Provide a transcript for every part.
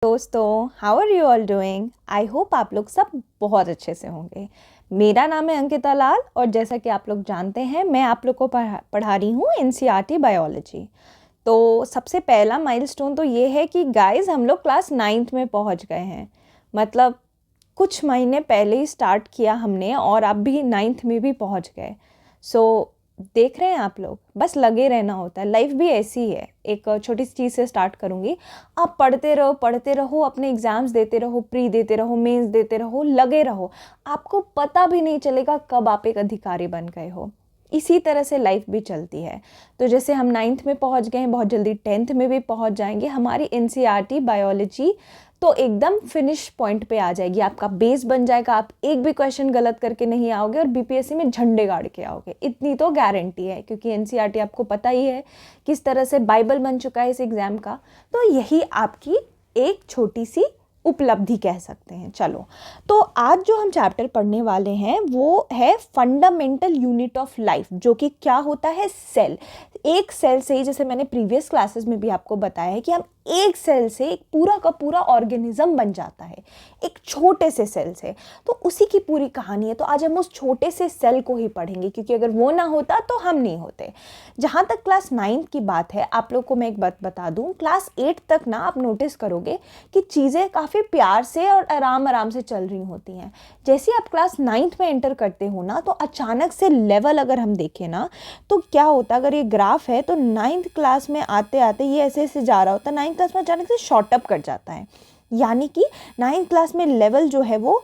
दोस्तों, how are you all doing? I hope आप लोग सब बहुत अच्छे से होंगे। मेरा नाम है अंकिता लाल और जैसा कि आप लोग जानते हैं मैं आप लोग को पढ़ा रही हूँ एनसीईआरटी बायोलॉजी। तो सबसे पहला माइलस्टोन तो ये है कि गाइस हम लोग क्लास 9th में पहुँच गए हैं। मतलब कुछ महीने पहले ही स्टार्ट किया हमने और अब भी 9th में भी पहुँच गए। सो देख रहे हैं आप लोग, बस लगे रहना होता है। लाइफ भी ऐसी ही है। एक छोटी सी चीज़ से स्टार्ट करूँगी। आप पढ़ते रहो, अपने एग्ज़ाम्स देते रहो, प्री देते रहो, मेंस देते रहो, लगे रहो। आपको पता भी नहीं चलेगा कब आप एक अधिकारी बन गए हो। इसी तरह से लाइफ भी चलती है। तो जैसे हम 9th में पहुंच गए हैं, बहुत जल्दी 10th में भी पहुंच जाएंगे। हमारी एनसीईआरटी बायोलॉजी तो एकदम फिनिश पॉइंट पे आ जाएगी। आपका बेस बन जाएगा, आप एक भी क्वेश्चन गलत करके नहीं आओगे और बीपीएससी में झंडे गाड़ के आओगे, इतनी तो गारंटी है। क्योंकि एनसीईआरटी आपको पता ही है किस तरह से बाइबल बन चुका है इस एग्ज़ाम का। तो यही आपकी एक छोटी सी उपलब्धि कह सकते हैं। चलो, तो आज जो हम चैप्टर पढ़ने वाले हैं वो है फंडामेंटल यूनिट ऑफ लाइफ, जो कि क्या होता है? सेल। एक सेल से ही, जैसे मैंने प्रीवियस क्लासेस में भी आपको बताया है कि हम एक सेल से एक पूरा का पूरा ऑर्गेनिज्म बन जाता है, एक छोटे से सेल से। तो उसी की पूरी कहानी है। तो आज हम उस छोटे से सेल को ही पढ़ेंगे, क्योंकि अगर वो ना होता तो हम नहीं होते। जहाँ तक क्लास 9 की बात है, आप लोग को मैं एक बात बता दूँ, क्लास 8 तक ना आप नोटिस करोगे कि चीज़ें काफ़ी प्यार से और आराम आराम से चल रही होती हैं। जैसे आप क्लास 9 में एंटर करते हो ना, तो अचानक से लेवल अगर हम देखें ना, तो क्या होता है, अगर ये ग्राफ है तो 9th क्लास में आते आते ये ऐसे ऐसे जा रहा होता है, 9th क्लास में अचानक से शॉर्ट अप कर जाता है। यानी कि 9th क्लास में लेवल जो है वो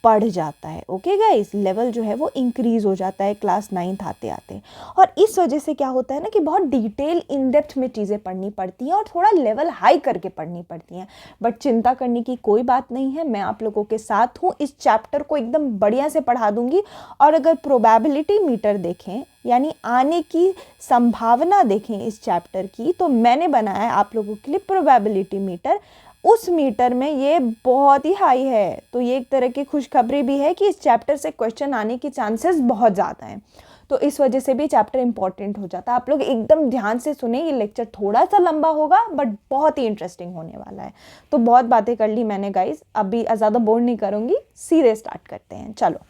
बढ़ जाता है। ओके गाइस, लेवल जो है वो इंक्रीज हो जाता है क्लास 9th आते आते। और इस वजह से क्या होता है ना कि बहुत डिटेल इन डेप्थ में चीज़ें पढ़नी पड़ती हैं और थोड़ा लेवल हाई करके पढ़नी पड़ती हैं। बट चिंता करने की कोई बात नहीं है, मैं आप लोगों के साथ हूँ। इस चैप्टर को एकदम बढ़िया से पढ़ा दूंगी। और अगर प्रोबेबिलिटी मीटर देखें, यानी आने की संभावना देखें इस चैप्टर की, तो मैंने बनाया है आप लोगों के लिए प्रोबेबिलिटी मीटर। उस मीटर में ये बहुत ही हाई है। तो ये एक तरह की खुशखबरी भी है कि इस चैप्टर से क्वेश्चन आने की चांसेस बहुत ज़्यादा हैं। तो इस वजह से भी चैप्टर इंपॉर्टेंट हो जाता है। आप लोग एकदम ध्यान से सुने, ये लेक्चर थोड़ा सा लंबा होगा बट बहुत ही इंटरेस्टिंग होने वाला है। तो बहुत बातें कर ली मैंने गाइस, अभी ज़्यादा बोर नहीं करूँगी, सीधे स्टार्ट करते हैं। चलो,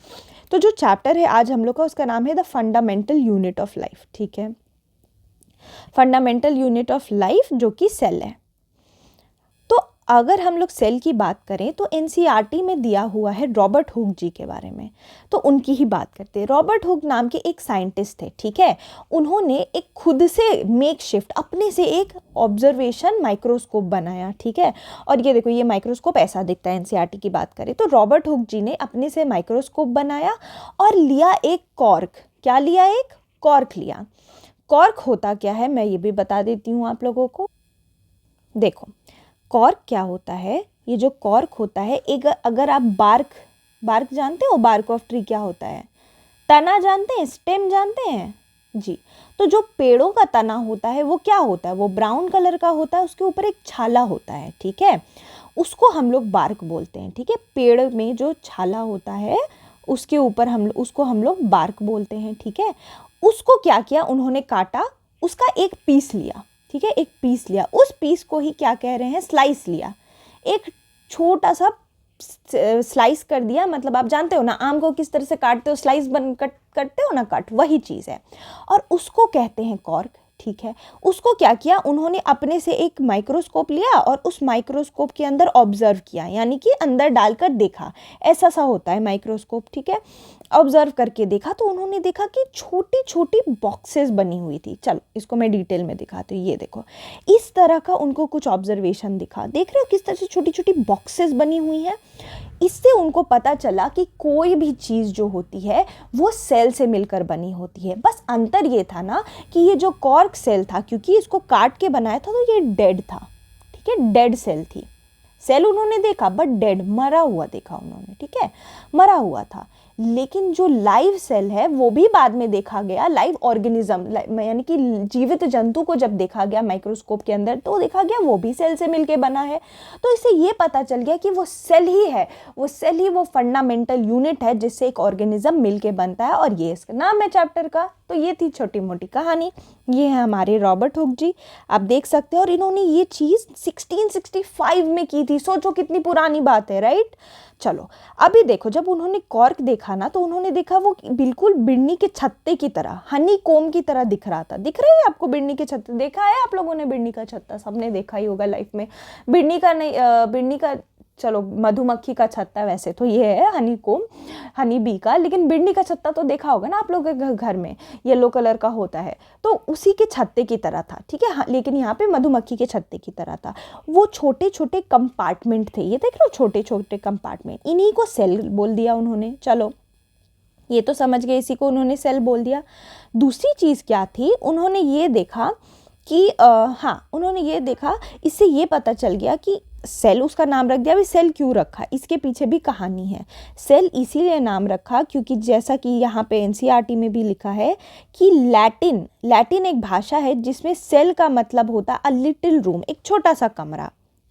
तो जो चैप्टर है आज हम लोग का, उसका नाम है the fundamental unit of life. ठीक है, फंडामेंटल यूनिट ऑफ लाइफ जो कि सेल है। तो अगर हम लोग सेल की बात करें तो एनसीईआरटी में दिया हुआ है रॉबर्ट हुक जी के बारे में, तो उनकी ही बात करते हैं। रॉबर्ट हुक नाम के एक साइंटिस्ट थे, ठीक है। उन्होंने एक खुद से मेक शिफ्ट अपने से एक ऑब्जर्वेशन माइक्रोस्कोप बनाया, ठीक है। और ये देखो, ये माइक्रोस्कोप ऐसा दिखता है। एनसीईआरटी की बात करें तो रॉबर्ट हुक जी ने अपने से माइक्रोस्कोप बनाया और लिया एक कॉर्क। क्या लिया? एक कॉर्क लिया। कॉर्क होता क्या है मैं ये भी बता देती हूँ आप लोगों को। देखो, कॉर्क क्या होता है? ये जो कॉर्क होता है, एक, अगर आप बार्क बार्क जानते हो, बार्क ऑफ ट्री क्या होता है? तना जानते हैं, स्टेम जानते हैं जी। तो जो पेड़ों का तना होता है वो क्या होता है? वो ब्राउन कलर का होता है, उसके ऊपर एक छाला होता है, ठीक है। उसको हम लोग बार्क बोलते हैं, ठीक है। पेड़ में जो छाला होता है उसके ऊपर उसको हम लोग बार्क बोलते हैं, ठीक है। उसको क्या किया उन्होंने? काटा, उसका एक पीस लिया, ठीक है। एक पीस लिया, उस पीस को ही क्या कह रहे हैं? स्लाइस लिया। एक छोटा सा स्लाइस कर दिया। मतलब आप जानते हो ना, आम को किस तरह से काटते हो, स्लाइस बन करते हो ना, कट, वही चीज़ है। और उसको कहते हैं कॉर्क, ठीक है। उसको क्या किया उन्होंने? अपने से एक माइक्रोस्कोप लिया और उस माइक्रोस्कोप के अंदर ऑब्जर्व किया, यानी कि अंदर डालकर देखा। ऐसा सा होता है माइक्रोस्कोप, ठीक है। ऑब्जर्व करके देखा तो उन्होंने देखा कि छोटी छोटी बॉक्सेस बनी हुई थी। चलो इसको मैं डिटेल में दिखाती हूँ। ये देखो, इस तरह का उनको कुछ ऑब्जर्वेशन दिखा। देख रहे हो किस तरह से छोटी छोटी बॉक्सेस बनी हुई हैं? इससे उनको पता चला कि कोई भी चीज़ जो होती है वो सेल से मिलकर बनी होती है। बस अंतर ये था ना कि ये जो कॉर्क सेल था, क्योंकि इसको काट के बनाया था तो ये डेड था, ठीक है। डेड सेल थी। सेल उन्होंने देखा बट डेड, मरा हुआ देखा उन्होंने, ठीक है, मरा हुआ था। लेकिन जो लाइव सेल है वो भी बाद में देखा गया, लाइव ऑर्गेनिज्म यानी कि जीवित जंतु को जब देखा गया माइक्रोस्कोप के अंदर तो देखा गया वो भी सेल से मिलके बना है। तो इससे ये पता चल गया कि वो सेल ही है, वो सेल ही वो फंडामेंटल यूनिट है जिससे एक ऑर्गेनिज्म मिलके बनता है, और ये इसका नाम है चैप्टर का। तो ये थी छोटी मोटी कहानी। ये है हमारे रॉबर्ट हुक जी, आप देख सकते हैं। और इन्होंने ये चीज़ 1665 में की थी, सोचो कितनी पुरानी बात है, राइट। चलो अभी देखो, जब उन्होंने कॉर्क देखा ना तो उन्होंने देखा वो बिल्कुल बिड़नी के छत्ते की तरह, हनी कोम की तरह दिख रहा था। दिख रही है आपको बिड़नी के छत्ते? देखा है आप लोगों ने बिड़नी का छत्ता? सबने देखा ही होगा लाइफ में। बिड़नी का नहीं, बिड़नी का चलो मधुमक्खी का छत्ता वैसे तो ये है हनी कोम, हनी बी का, लेकिन बिड़नी का छत्ता तो देखा होगा ना आप लोगों के घर में, येलो कलर का होता है, तो उसी के छत्ते की तरह था, ठीक है। हाँ, लेकिन यहाँ पे मधुमक्खी के छत्ते की तरह था। वो छोटे छोटे कंपार्टमेंट थे, ये देख लो छोटे छोटे कंपार्टमेंट, इन्हीं को सेल बोल दिया उन्होंने। चलो ये तो समझ गए, इसी को उन्होंने सेल बोल दिया। दूसरी चीज़ क्या थी, उन्होंने ये देखा कि हाँ उन्होंने ये देखा, इससे ये पता चल गया कि सेल उसका नाम रख दिया। अभी सेल क्यों रखा, इसके पीछे भी कहानी है। सेल इसीलिए नाम रखा क्योंकि जैसा कि यहाँ पे एनसीईआरटी में भी लिखा है कि लैटिन एक भाषा है जिसमें सेल का मतलब होता है अ लिटिल रूम, एक छोटा सा कमरा,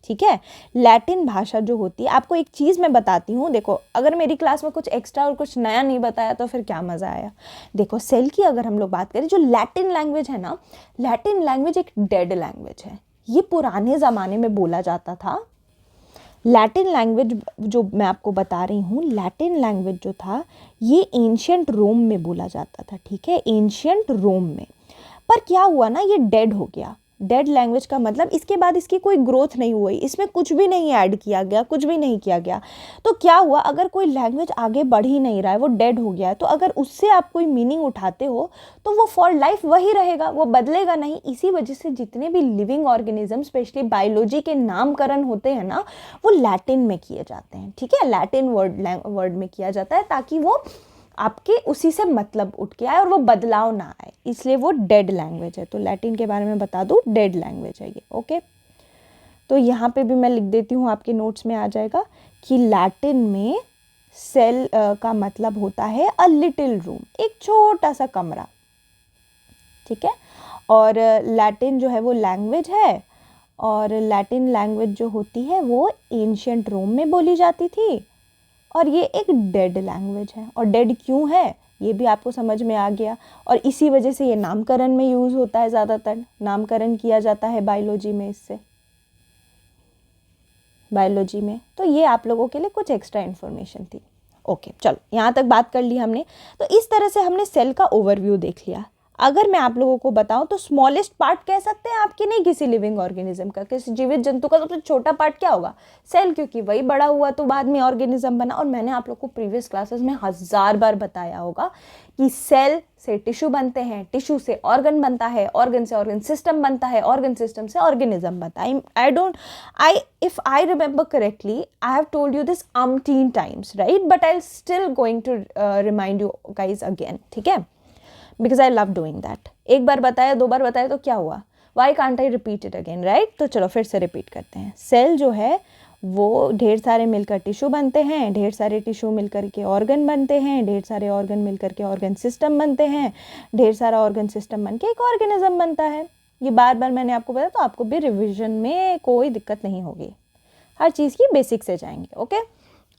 ठीक है। लैटिन भाषा जो होती है, आपको एक चीज़ मैं बताती हूँ, देखो अगर मेरी क्लास में कुछ एक्स्ट्रा और कुछ नया नहीं बताया तो फिर क्या मज़ा आया। देखो सेल की अगर हम लोग बात करें, जो लैटिन लैंग्वेज है ना, लैटिन लैंग्वेज एक डेड लैंग्वेज है। ये पुराने ज़माने में बोला जाता था। लैटिन लैंग्वेज जो मैं आपको बता रही हूँ, लैटिन लैंग्वेज जो था ये एंशियंट रोम में बोला जाता था, ठीक है, एंशियंट रोम में। पर क्या हुआ ना, ये डेड हो गया। डेड लैंग्वेज का मतलब इसके बाद इसकी कोई ग्रोथ नहीं हुई, इसमें कुछ भी नहीं ऐड किया गया, कुछ भी नहीं किया गया। तो क्या हुआ, अगर कोई लैंग्वेज आगे बढ़ ही नहीं रहा है, वो डेड हो गया है, तो अगर उससे आप कोई मीनिंग उठाते हो तो वो फॉर लाइफ वही रहेगा, वो बदलेगा नहीं। इसी वजह से जितने भी लिविंग ऑर्गेनिज्म, स्पेशली बायोलॉजी के नामकरण होते हैं ना, वो लैटिन में किए जाते हैं, ठीक है, लैटिन वर्ड में किया जाता है, ताकि वो आपके उसी से मतलब उठ के आए और वो बदलाव ना आए, इसलिए वो डेड लैंग्वेज है। तो लैटिन के बारे में बता दूँ, डेड लैंग्वेज है ये, ओके। तो यहाँ पे भी मैं लिख देती हूँ, आपके नोट्स में आ जाएगा कि लैटिन में सेल का मतलब होता है अ लिटिल रूम, एक छोटा सा कमरा, ठीक है। और लैटिन जो है वो लैंग्वेज है, और लैटिन लैंग्वेज जो होती है वो एंशियंट रोम में बोली जाती थी, और ये एक डेड लैंग्वेज है। और डेड क्यों है ये भी आपको समझ में आ गया, और इसी वजह से ये नामकरण में यूज़ होता है, ज़्यादातर नामकरण किया जाता है बायोलॉजी में, इससे बायोलॉजी में। तो ये आप लोगों के लिए कुछ एक्स्ट्रा इन्फॉर्मेशन थी, ओके। चलो यहाँ तक बात कर ली हमने। तो इस तरह से हमने सेल का ओवरव्यू देख लिया। अगर मैं आप लोगों को बताऊं तो स्मॉलेस्ट पार्ट कह सकते हैं आपकी, नहीं किसी लिविंग ऑर्गेनिज्म का, किसी जीवित जंतु का सबसे छोटा पार्ट क्या होगा, सेल, क्योंकि वही बड़ा हुआ तो बाद में ऑर्गेनिज्म बना। और मैंने आप लोग को प्रीवियस क्लासेस में 1000 बार बताया होगा कि सेल से टिश्यू बनते हैं, टिश्यू से ऑर्गन बनता है, ऑर्गन से ऑर्गन सिस्टम बनता है, ऑर्गन सिस्टम से ऑर्गेनिज्म बनता है। If I remember correctly, I have told you this umpteen times, right? But I'll still going to remind you guys again, ठीक है? Because I love doing that. एक बार बताया, 2 बार बताया तो क्या हुआ? Why can't I repeat it again, right? तो चलो फिर से रिपीट करते हैं। सेल जो है वो ढेर सारे मिलकर टिश्यू बनते हैं, ढेर सारे टिश्यू मिलकर के ऑर्गन बनते हैं, ढेर सारे ऑर्गन मिलकर के ऑर्गन सिस्टम बनते हैं, ढेर सारा ऑर्गन सिस्टम बन के एक ऑर्गेनिज्म बनता है। ये बार बार मैंने आपको बताया, तो आपको भी रिविजन में कोई दिक्कत नहीं होगी, हर चीज़ की बेसिक से जाएंगे, ओके।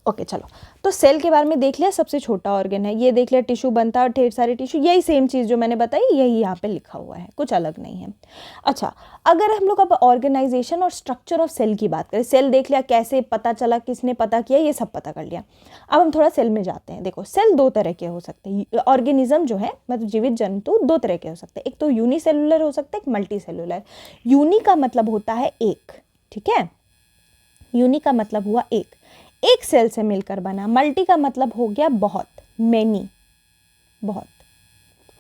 ओके चलो, तो सेल के बारे में देख लिया, सबसे छोटा ऑर्गन है, ये देख लिया टिश्यू बनता है, ढेर सारे टिश्यू, यही सेम चीज़ जो मैंने बताई यही यहाँ पे लिखा हुआ है, कुछ अलग नहीं है। अच्छा, अगर हम लोग अब ऑर्गेनाइजेशन और स्ट्रक्चर ऑफ सेल की बात करें, सेल देख लिया, कैसे पता चला, किसने पता किया, ये सब पता कर लिया। अब हम थोड़ा सेल में जाते हैं। देखो सेल 2 तरह के हो सकते हैं, ऑर्गेनिज्म जो है मतलब जीवित जंतु 2 तरह के हो सकते हैं, एक तो यूनिसेलुलर हो सकता है, एक मल्टी सेलुलर। यूनि का मतलब होता है एक, ठीक है, यूनि का मतलब हुआ एक सेल से मिलकर बना। मल्टी का मतलब हो गया बहुत, मैनी, बहुत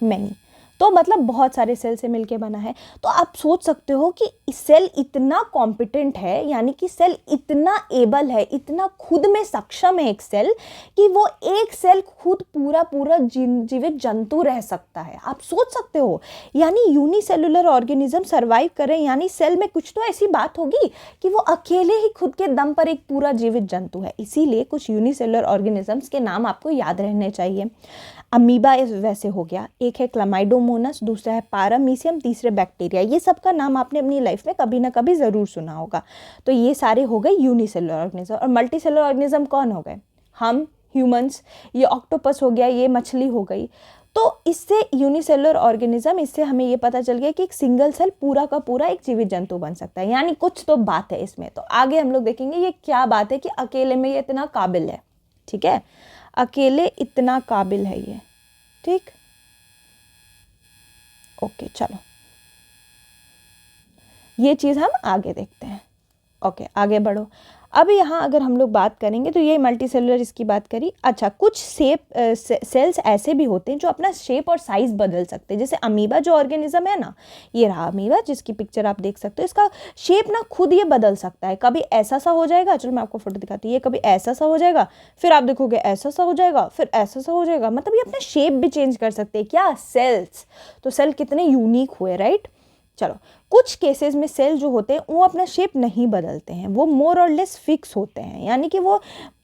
मैनी। तो मतलब बहुत सारे सेल से मिलके बना है। तो आप सोच सकते हो कि सेल इतना कॉम्पिटेंट है, यानी कि सेल इतना एबल है, इतना खुद में सक्षम है एक सेल, कि वो एक सेल खुद पूरा पूरा जीवित जंतु रह सकता है। आप सोच सकते हो, यानी यूनिसेलुलर ऑर्गेनिज्म सर्वाइव करें, यानी सेल में कुछ तो ऐसी बात होगी कि वो अकेले ही खुद के दम पर एक पूरा जीवित जंतु है। इसीलिए कुछ यूनिसेलुलर ऑर्गेनिजम्स के नाम आपको याद रहने चाहिए। अमीबा वैसे हो गया, एक है क्लामाइडोमोनास, दूसरा है पारामीसियम, तीसरे बैक्टीरिया। ये सब का नाम आपने अपनी लाइफ में कभी ना कभी ज़रूर सुना होगा। तो ये सारे हो गए यूनिसेलुलर ऑर्गेनिज्म। और मल्टीसेलुलर ऑर्गेनिज्म कौन हो गए? हम ह्यूमंस, ये ऑक्टोपस हो गया, ये मछली हो गई। तो इससे यूनिसेलुलर ऑर्गेनिज्म, इससे हमें ये पता चल गया कि एक सिंगल सेल पूरा का पूरा एक जीवित जंतु बन सकता है, यानी कुछ तो बात है इसमें। तो आगे हम लोग देखेंगे ये क्या बात है कि अकेले में ये इतना काबिल है। ठीक है, अकेले इतना काबिल है ये। ठीक, ओके, चलो ये चीज़ हम आगे देखते हैं। ओके, आगे बढ़ो। अब यहाँ अगर हम लोग बात करेंगे तो ये मल्टीसेलुलर इसकी बात करी। अच्छा, कुछ सेल्स ऐसे भी होते हैं जो अपना शेप और साइज बदल सकते हैं। जैसे अमीबा जो ऑर्गेनिज्म है ना, ये रहा अमीबा जिसकी पिक्चर आप देख सकते हो, इसका शेप ना खुद ये बदल सकता है। कभी ऐसा सा हो जाएगा, चलो मैं आपको फोटो दिखाती हूँ, ये कभी ऐसा सा हो जाएगा, फिर आप देखोगे ऐसा सा हो जाएगा, फिर ऐसा सा हो जाएगा। मतलब ये अपना शेप भी चेंज कर सकते हैं। क्या सेल्स? तो सेल कितने यूनिक हुए, राइट। चलो, कुछ केसेस में सेल जो होते हैं वो अपना शेप नहीं बदलते हैं, वो मोर और लेस फिक्स होते हैं, यानी कि वो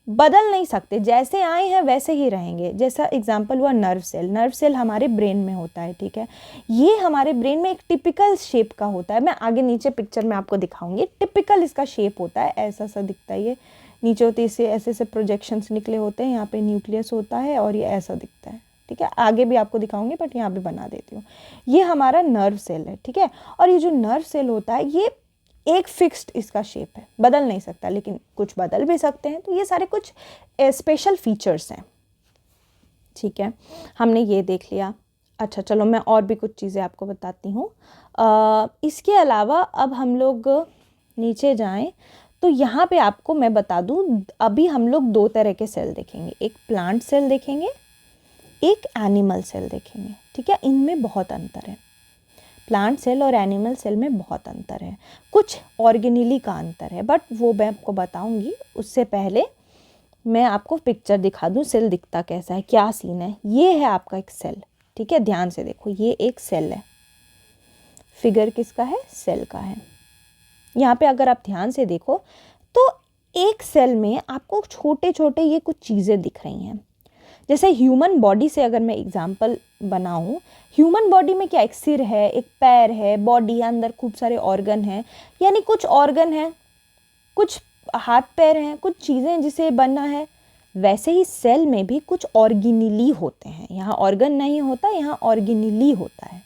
बदल नहीं सकते, जैसे आए हैं वैसे ही रहेंगे। जैसा एग्जांपल हुआ नर्व सेल। नर्व सेल हमारे ब्रेन में होता है, ठीक है। ये हमारे ब्रेन में एक टिपिकल शेप का होता है। मैं आगे नीचे पिक्चर में आपको दिखाऊंगी। टिपिकल इसका शेप होता है, ऐसा सा दिखता है। ये नीचे होती है, इससे ऐसे ऐसे प्रोजेक्शंस निकले होते हैं, यहाँ पे न्यूक्लियस होता है और ये ऐसा दिखता है, ठीक है। आगे भी आपको दिखाऊंगी बट यहाँ पे बना देती हूँ। ये हमारा नर्व सेल है, ठीक है। और ये जो नर्व सेल होता है ये एक फिक्स्ड इसका शेप है, बदल नहीं सकता, लेकिन कुछ बदल भी सकते हैं। तो ये सारे कुछ स्पेशल फीचर्स हैं, ठीक है। हमने ये देख लिया। अच्छा, चलो मैं और भी कुछ चीज़ें आपको बताती हूँ। इसके अलावा अब हम लोग नीचे जाएं तो यहाँ पे आपको मैं बता दूँ, अभी हम लोग दो तरह के सेल देखेंगे। एक प्लांट सेल देखेंगे, एक एनिमल सेल देखेंगे, ठीक है। इनमें बहुत अंतर है। प्लांट सेल और एनिमल सेल में बहुत अंतर है। कुछ ऑर्गेनिली का अंतर है, बट वो मैं आपको बताऊंगी। उससे पहले मैं आपको पिक्चर दिखा दूं, सेल दिखता कैसा है, क्या सीन है। ये है आपका एक सेल, ठीक है। ध्यान से देखो, ये एक सेल है। फिगर किसका है? सेल का है। यहाँ पे अगर आप ध्यान से देखो तो एक सेल में आपको छोटे छोटे ये कुछ चीज़ें दिख रही हैं। जैसे ह्यूमन बॉडी से अगर मैं एग्जांपल बनाऊं, ह्यूमन बॉडी में क्या, एक सिर है, एक पैर है, बॉडी है, अंदर खूब सारे ऑर्गन हैं, यानी कुछ ऑर्गन हैं, कुछ हाथ पैर हैं, कुछ चीज़ें जिसे बनना है। वैसे ही सेल में भी कुछ ऑर्गेनिली होते हैं। यहाँ ऑर्गन नहीं होता, यहाँ ऑर्गेनिली होता है।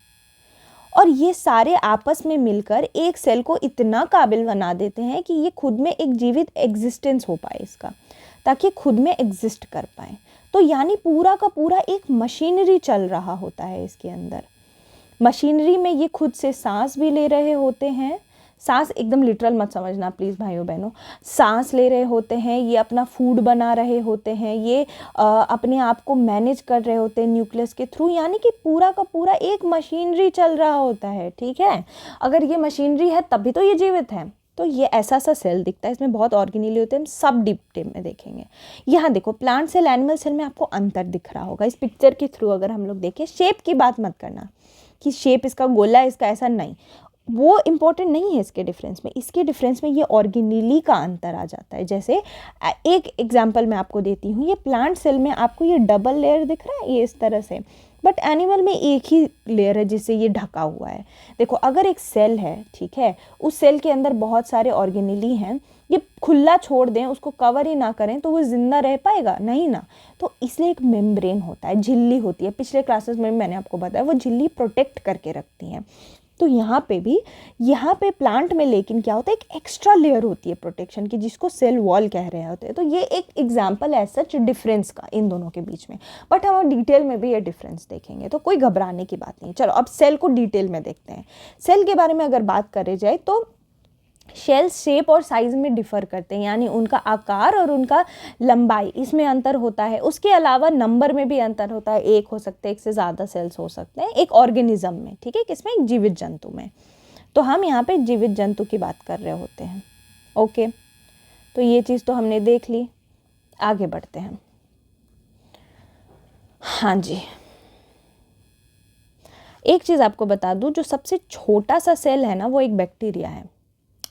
और ये सारे आपस में मिलकर एक सेल को इतना काबिल बना देते हैं कि ये खुद में एक जीवित एग्जिस्टेंस हो पाए इसका, ताकि खुद में एग्जिस्ट कर पाए। तो यानी पूरा का पूरा एक मशीनरी चल रहा होता है इसके अंदर। मशीनरी में ये खुद से सांस भी ले रहे होते हैं। सांस एकदम लिटरल मत समझना प्लीज़ भाइयों बहनों। सांस ले रहे होते हैं, ये अपना फूड बना रहे होते हैं, ये अपने आप को मैनेज कर रहे होते हैं न्यूक्लियस के थ्रू। यानी कि पूरा का पूरा एक मशीनरी चल रहा होता है, ठीक है। अगर ये मशीनरी है तभी तो ये जीवित है। तो ये ऐसा सा सेल दिखता है, इसमें बहुत ऑर्गेनिली होते हैं। हम सब डिटेल में देखेंगे। यहाँ देखो, प्लांट सेल एनिमल सेल में आपको अंतर दिख रहा होगा। इस पिक्चर के थ्रू अगर हम लोग देखें, शेप की बात मत करना कि शेप इसका गोला है, इसका ऐसा नहीं, वो इम्पोर्टेंट नहीं है इसके डिफरेंस में। इसके डिफरेंस में ये ऑर्गेनिली का अंतर आ जाता है। जैसे एक एग्जांपल मैं आपको देती हूँ। ये प्लांट सेल में आपको ये डबल लेयर दिख रहा है, ये इस तरह से, बट एनिमल में एक ही लेयर है जिससे ये ढका हुआ है। देखो, अगर एक सेल है, ठीक है, उस सेल के अंदर बहुत सारे ऑर्गेनिली हैं, ये खुला छोड़ दें, उसको कवर ही ना करें तो वो जिंदा रह पाएगा नहीं ना। तो इसलिए एक मेम्ब्रेन होता है, झिल्ली होती है। पिछले क्लासेस में मैंने आपको बताया, वो झिल्ली प्रोटेक्ट करके रखती हैं। तो यहाँ पे भी, यहाँ पे प्लांट में लेकिन क्या होता है, एक एक्स्ट्रा लेयर होती है प्रोटेक्शन की, जिसको सेल वॉल कह रहे होते हैं। तो ये एक एग्जांपल है सच डिफरेंस का इन दोनों के बीच में। बट हम डिटेल में भी ये डिफरेंस देखेंगे, तो कोई घबराने की बात नहीं। चलो अब सेल को डिटेल में देखते हैं। सेल के बारे में अगर बात करी जाए तो शेल्स शेप और साइज़ में डिफ़र करते हैं, यानी उनका आकार और उनका लंबाई इसमें अंतर होता है। उसके अलावा नंबर में भी अंतर होता है, एक हो सकते हैं, एक से ज़्यादा सेल्स हो सकते हैं एक ऑर्गेनिज्म में, ठीक है, किसमें, एक जीवित जंतु में। तो हम यहाँ पे जीवित जंतु की बात कर रहे होते हैं। ओके, तो ये चीज़ तो हमने देख ली, आगे बढ़ते हैं। हाँ जी, एक चीज़ आपको बता दूँ, जो सबसे छोटा सा सेल है ना वो एक बैक्टीरिया है,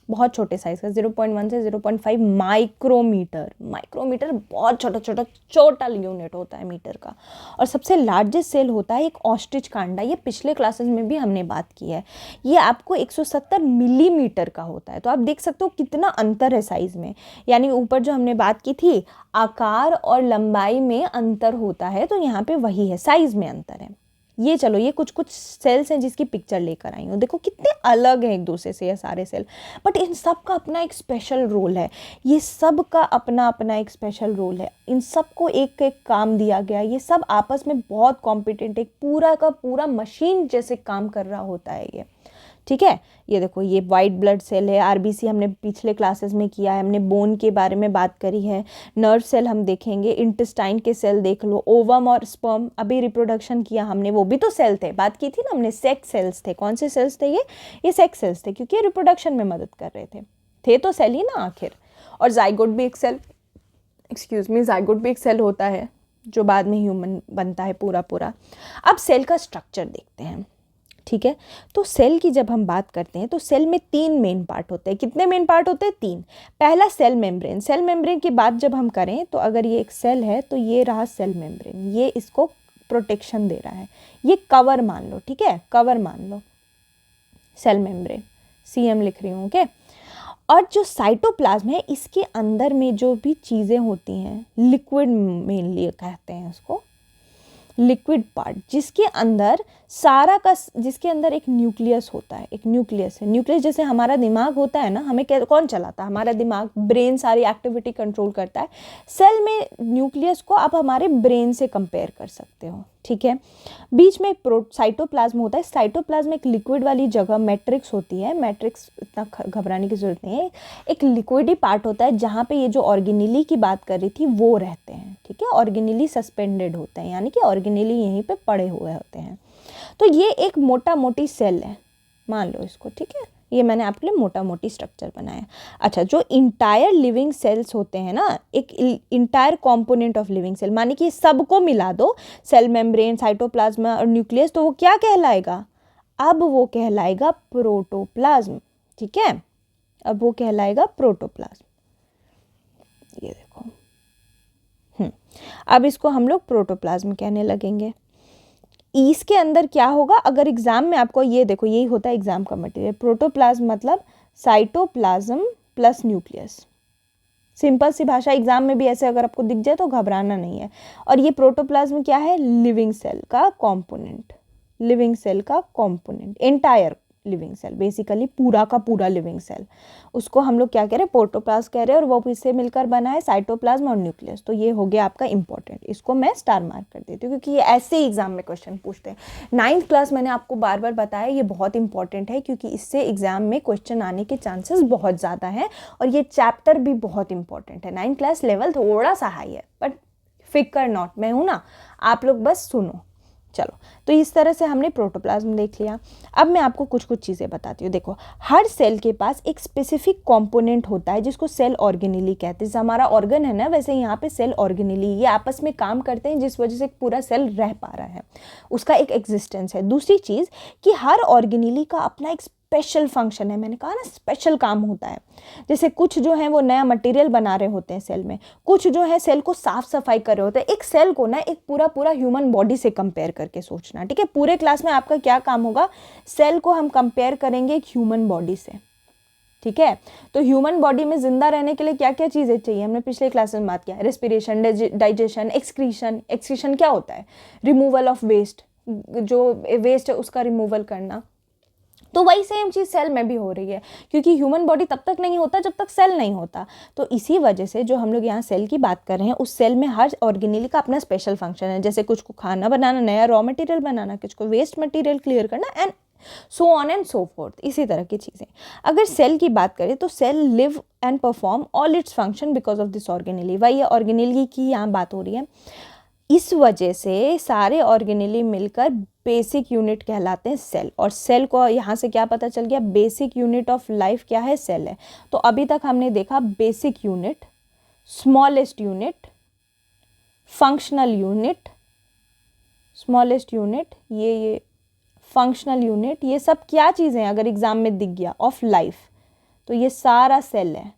बहुत छोटे साइज़ का, 0.1 से 0.5 माइक्रोमीटर। माइक्रोमीटर बहुत छोटा छोटा छोटा यूनिट होता है मीटर का। और सबसे लार्जेस्ट सेल होता है एक ऑस्ट्रिच कांडा, ये पिछले क्लासेस में भी हमने बात की है, ये आपको 170 मिलीमीटर का होता है। तो आप देख सकते हो कितना अंतर है साइज़ में, यानी ऊपर जो हमने बात की थी आकार और लंबाई में अंतर होता है, तो यहाँ पे वही है, साइज़ में अंतर है। ये चलो, ये कुछ कुछ सेल्स हैं जिसकी पिक्चर लेकर आई हूँ, देखो कितने अलग हैं एक दूसरे से ये सारे सेल, बट इन सब का अपना एक स्पेशल रोल है। ये सब का अपना अपना एक स्पेशल रोल है, इन सब को एक एक काम दिया गया, ये सब आपस में बहुत कॉम्पिटेंट, एक पूरा का पूरा मशीन जैसे काम कर रहा होता है ये, ठीक है। ये देखो, ये वाइट ब्लड सेल है, आरबीसी हमने पिछले क्लासेस में किया है, हमने बोन के बारे में बात करी है, नर्व सेल हम देखेंगे, इंटेस्टाइन के सेल देख लो, ओवम और स्पर्म, अभी रिप्रोडक्शन किया हमने, वो भी तो सेल थे, बात की थी ना हमने, सेक्स सेल्स थे। कौन से सेल्स थे ये सेक्स सेल्स थे, क्योंकि ये रिप्रोडक्शन में मदद कर रहे थे तो सेल ही ना आखिर। और जाइगोट भी एक सेल, जाइगोट भी एक सेल होता है जो बाद में ह्यूमन बनता है पूरा पूरा। अब सेल का स्ट्रक्चर देखते हैं, ठीक है। तो सेल की जब हम बात करते हैं तो सेल में 3 मेन पार्ट होते हैं। कितने मेन पार्ट होते हैं? 3। पहला सेल मेम्ब्रेन। सेल मेम्ब्रेन की बात जब हम करें तो अगर ये एक सेल है तो ये रहा सेल मेम्ब्रेन, ये इसको प्रोटेक्शन दे रहा है, ये कवर मान लो, ठीक है, कवर मान लो सेल मेम्ब्रेन, CM लिख रही हूँ, ओके। और जो साइटोप्लाज्म है इसके अंदर में जो भी चीज़ें होती हैं, लिक्विड मेनली कहते हैं उसको, लिक्विड पार्ट, जिसके अंदर जिसके अंदर एक न्यूक्लियस होता है, एक न्यूक्लियस है। न्यूक्लियस जैसे हमारा दिमाग होता है ना, हमें कौन चलाता है? हमारा दिमाग, ब्रेन सारी एक्टिविटी कंट्रोल करता है। सेल में न्यूक्लियस को आप हमारे ब्रेन से कंपेयर कर सकते हो, ठीक है। बीच में साइटोप्लाज्म होता है। साइटोप्लाज्म एक लिक्विड वाली जगह, मैट्रिक्स होती है, मैट्रिक्स इतना घबराने की जरूरत नहीं है, एक लिक्विडी पार्ट होता है जहाँ पे ये जो ऑर्गेनेली की बात कर रही थी वो रहते हैं, ठीक है। ऑर्गेनेली सस्पेंडेड होते हैं, यानी कि ऑर्गेनेली यहीं पे पड़े हुए होते हैं। तो ये एक मोटा मोटी सेल है, मान लो इसको, ठीक है। ये मैंने आपके लिए मोटा मोटी स्ट्रक्चर बनाया। अच्छा, जो इंटायर लिविंग सेल्स होते हैं ना, एक entire component of living cell, माने कि सबको मिला दो, सेल मेम्ब्रेन, साइटोप्लाज्म और न्यूक्लियस, तो वो क्या कहलाएगा? अब वो कहलाएगा प्रोटोप्लाज्म, ठीक है। अब वो कहलाएगा प्रोटोप्लाज्म, ये देखो। अब इसको हम लोग प्रोटोप्लाज्म कहने लगेंगे। इसके अंदर क्या होगा? अगर एग्जाम में आपको ये देखो, यही होता है एग्जाम का मटेरियल, प्रोटोप्लाज्म मतलब साइटोप्लाज्म प्लस न्यूक्लियस। सिंपल सी भाषा, एग्जाम में भी ऐसे अगर आपको दिख जाए तो घबराना नहीं है। और ये प्रोटोप्लाज्म क्या है? लिविंग सेल का कंपोनेंट, लिविंग सेल का component, entire living cell, basically पूरा का पूरा लिविंग सेल, उसको हम लोग क्या कह रहे हैं? प्रोटोप्लाज्म कह रहे हैं। और वो इससे मिलकर बना है साइटोप्लाज्म और न्यूक्लियस। तो ये हो गया आपका इंपॉर्टेंट, इसको मैं स्टार मार्क कर देती हूँ क्योंकि ये ऐसे ही एग्जाम में क्वेश्चन पूछते हैं। 9th क्लास मैंने आपको बार बार बताया, ये बहुत इंपॉर्टेंट है क्योंकि इससे एग्जाम में क्वेश्चन आने के चांसेस बहुत ज़्यादा हैं। और ये चैप्टर भी बहुत इंपॉर्टेंट है। 9th क्लास लेवल थोड़ा सा हाई है, बट फिकर नॉट, मैं हूँ ना, आप लोग बस सुनो। चलो, तो इस तरह से हमने प्रोटोप्लाज्म देख लिया। अब मैं आपको कुछ कुछ चीज़ें बताती हूँ। देखो, हर सेल के पास एक स्पेसिफिक कंपोनेंट होता है जिसको सेल ऑर्गेनेली कहते हैं। जैसे हमारा ऑर्गन है ना, वैसे यहाँ पे सेल ऑर्गेनेली, ये आपस में काम करते हैं जिस वजह से पूरा सेल रह पा रहा है, उसका एक एग्जिस्टेंस है। दूसरी चीज़ कि हर ऑर्गेनेली का अपना एक स्पेशल फंक्शन है। मैंने कहा ना, स्पेशल काम होता है। जैसे कुछ जो है वो नया मटेरियल बना रहे होते हैं सेल में, कुछ जो है सेल को साफ सफाई कर रहे होते हैं। एक सेल को ना एक पूरा पूरा ह्यूमन बॉडी से कंपेयर करके सोचना, ठीक है। पूरे क्लास में आपका क्या काम होगा? सेल को हम कंपेयर करेंगे एक ह्यूमन बॉडी से, ठीक है। तो ह्यूमन बॉडी में जिंदा रहने के लिए क्या क्या चीज़ें चाहिए? हमने पिछले क्लास में बात किया, रेस्पिरेशन, डाइजेशन, एक्सक्रीशन। एक्सक्रीशन क्या होता है? रिमूवल ऑफ वेस्ट, जो वेस्ट है उसका रिमूवल करना। तो वही सेम चीज़ सेल में भी हो रही है, क्योंकि ह्यूमन बॉडी तब तक नहीं होता जब तक सेल नहीं होता। तो इसी वजह से जो हम लोग यहाँ सेल की बात कर रहे हैं, उस सेल में हर ऑर्गेनेली का अपना स्पेशल फंक्शन है। जैसे कुछ को खाना बनाना, नया रॉ मटेरियल बनाना, कुछ को वेस्ट मटेरियल क्लियर करना, and so on and so fourth, इसी तरह की चीज़ें। अगर सेल की बात करें तो cell live and perform all its function because of this organelle. वही ऑर्गेनेली की यहाँ बात हो रही है। इस वजह से सारे ऑर्गेनेली मिलकर बेसिक यूनिट कहलाते हैं सेल। और सेल को यहाँ से क्या पता चल गया, बेसिक यूनिट ऑफ लाइफ क्या है, सेल है। तो अभी तक हमने देखा basic unit, smallest unit, functional unit, smallest unit, ये फंक्शनल यूनिट, ये सब क्या चीज़ें हैं अगर एग्जाम में दिख गया ऑफ लाइफ, तो ये सारा सेल है,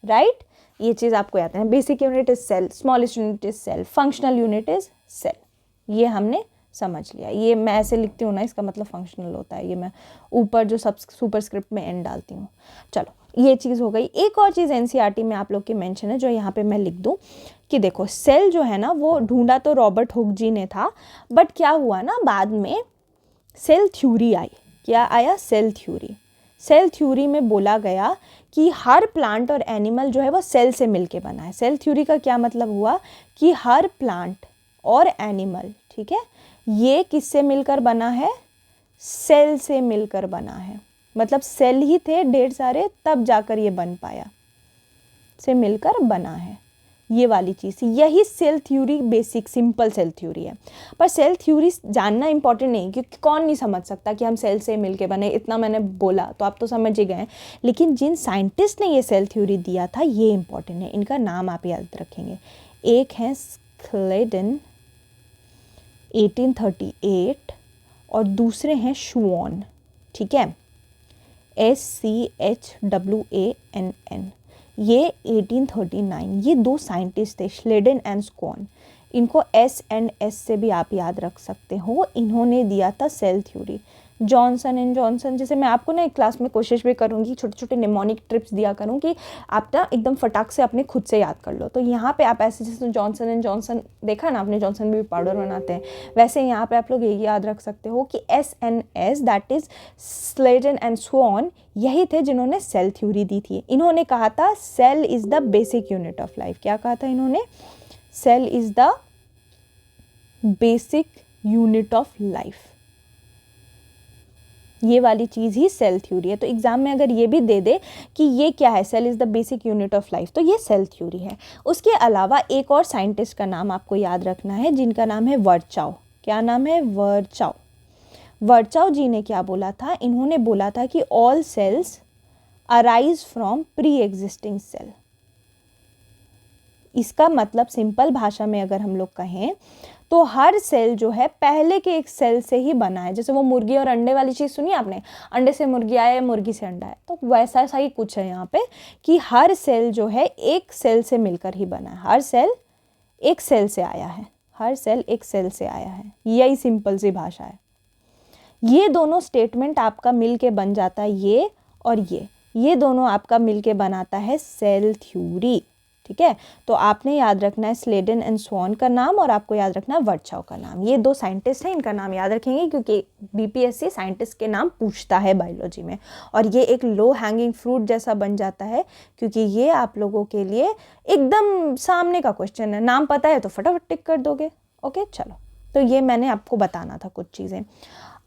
राइट। ये चीज़ आपको याद है, basic unit is cell, smallest unit is cell, functional unit is cell. ये हमने समझ लिया। ये मैं ऐसे लिखती हूँ ना, इसका मतलब फंक्शनल होता है। ये मैं ऊपर जो सब सुपरस्क्रिप्ट में एन डालती हूँ। चलो ये चीज़ हो गई। एक और चीज़ एनसीईआरटी में आप लोग की मेंशन है जो यहाँ पे मैं लिख दूँ कि देखो सेल जो है ना वो ढूंढा तो रॉबर्ट हुक जी ने था, बट क्या हुआ ना बाद में सेल थ्योरी आई। क्या आया, सेल थ्योरी। सेल थ्योरी में बोला गया कि हर प्लांट और एनिमल जो है वो सेल से मिलके बना है। सेल थ्योरी का क्या मतलब हुआ कि हर प्लांट और एनिमल, ठीक है, ये किससे मिलकर बना है, सेल से मिलकर बना है। मतलब सेल ही थे ढेर सारे, तब जाकर ये बन पाया, से मिलकर बना है। ये वाली चीज़, यही cell theory, basic simple cell theory है। पर सेल थ्योरी जानना इंपॉर्टेंट नहीं, क्योंकि कौन नहीं समझ सकता कि हम सेल से मिलके बने, इतना मैंने बोला तो आप तो समझ ही गए। लेकिन जिन साइंटिस्ट ने ये सेल थ्योरी दिया था ये इंपॉर्टेंट है, इनका नाम आप याद रखेंगे। एक है स्लेडन 1838 और दूसरे हैं शुऑन, ठीक है, SCHWANN। ये 1839, ये दो साइंटिस्ट थे, स्लेडन एंड स्क्वान। इनको S&S से भी आप याद रख सकते हो। इन्होंने दिया था cell theory. Johnson and Johnson, जैसे मैं आपको ना एक क्लास में कोशिश भी करूँगी, छोटे छोटे निमोनिक ट्रिप्स दिया करूँ कि आप ना एकदम फटाक से अपने खुद से याद कर लो। तो यहाँ पे आप ऐसे, जैसे जॉनसन एंड जॉनसन देखा ना आपने, जॉनसन भी पाउडर बनाते हैं, वैसे यहाँ पे आप लोग ये याद रख सकते हो कि S&S that is Schleiden and sworn, यही थे जिन्होंने सेल थ्योरी दी थी। इन्होंने कहा था cell is the basic unit of life. क्या कहा था इन्होंने, cell is the basic unit of life. ये वाली चीज़ ही सेल थ्योरी है। तो एग्जाम में अगर ये भी दे दे कि ये क्या है, cell is the basic unit of life, तो ये सेल थ्योरी है। उसके अलावा एक और साइंटिस्ट का नाम आपको याद रखना है, जिनका नाम है वर्चाओ। क्या नाम है, वर्चाओ। वर्चाओ जी ने क्या बोला था, इन्होंने बोला था कि all cells arise from pre existing cell. इसका मतलब सिंपल भाषा में अगर हम लोग कहें तो हर सेल जो है पहले के एक सेल से ही बना है। जैसे वो मुर्गी और अंडे वाली चीज़ सुनी आपने, अंडे से मुर्गी आया, मुर्गी से अंडा है, तो वैसा सा ही कुछ है यहाँ पे कि हर सेल जो है एक सेल से मिलकर ही बना है। हर सेल एक सेल से आया है, हर सेल एक सेल से आया है। यही सिंपल सी भाषा है। ये दोनों स्टेटमेंट आपका मिल के बन जाता है, ये और ये दोनों आपका मिल के बनाता है सेल थ्योरी, ठीक है। तो आपने याद रखना है स्लेडन एंड स्वॉन का नाम, और आपको याद रखना है वर्चाओ का नाम। ये दो साइंटिस्ट हैं, इनका नाम याद रखेंगे क्योंकि बीपीएससी साइंटिस्ट के नाम पूछता है बायोलॉजी में। और ये एक लो हैंगिंग फ्रूट जैसा बन जाता है, क्योंकि ये आप लोगों के लिए एकदम सामने का क्वेश्चन है। नाम पता है तो फटाफट टिक कर दोगे। ओके, चलो, तो ये मैंने आपको बताना था कुछ चीज़ें।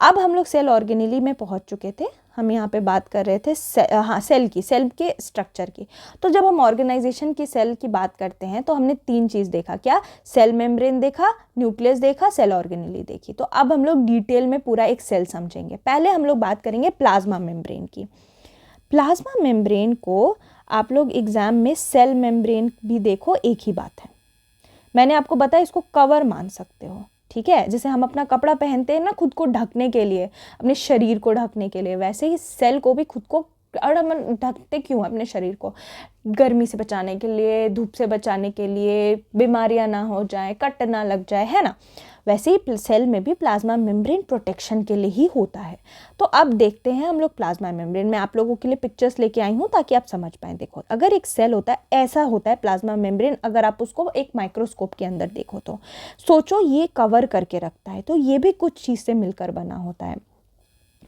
अब हम लोग सेल ऑर्गेनेली में पहुंच चुके थे। हम यहाँ पे बात कर रहे थे सेल के स्ट्रक्चर की। तो जब हम ऑर्गेनाइजेशन की सेल की बात करते हैं तो हमने तीन चीज़ देखा। क्या, सेल मेम्ब्रेन देखा, न्यूक्लियस देखा, सेल ऑर्गेनेली देखी। तो अब हम लोग डिटेल में पूरा एक सेल समझेंगे। पहले हम लोग बात करेंगे प्लाज्मा मेम्ब्रेन की। प्लाज्मा मेम्ब्रेन को आप लोग एग्जाम में सेल मेम्ब्रेन भी देखो, एक ही बात है। मैंने आपको बताया इसको कवर मान सकते हो, ठीक है। जैसे हम अपना कपड़ा पहनते हैं ना खुद को ढकने के लिए, अपने शरीर को ढकने के लिए, वैसे ही सेल को भी खुद को, और हम ढकते क्यों अपने शरीर को, गर्मी से बचाने के लिए, धूप से बचाने के लिए, बीमारियां ना हो जाए, कट ना लग जाए, है ना। वैसे ही सेल में भी प्लाज्मा मेम्ब्रेन प्रोटेक्शन के लिए ही होता है। तो अब देखते हैं हम लोग प्लाज्मा मेम्ब्रेन में। आप लोगों के लिए पिक्चर्स लेके आई हूँ ताकि आप समझ पाएँ। देखो, अगर एक सेल होता है, ऐसा होता है प्लाज्मा मेम्ब्रेन। अगर आप उसको एक माइक्रोस्कोप के अंदर देखो तो सोचो ये कवर करके रखता है, तो ये भी कुछ चीज़ से मिलकर बना होता है।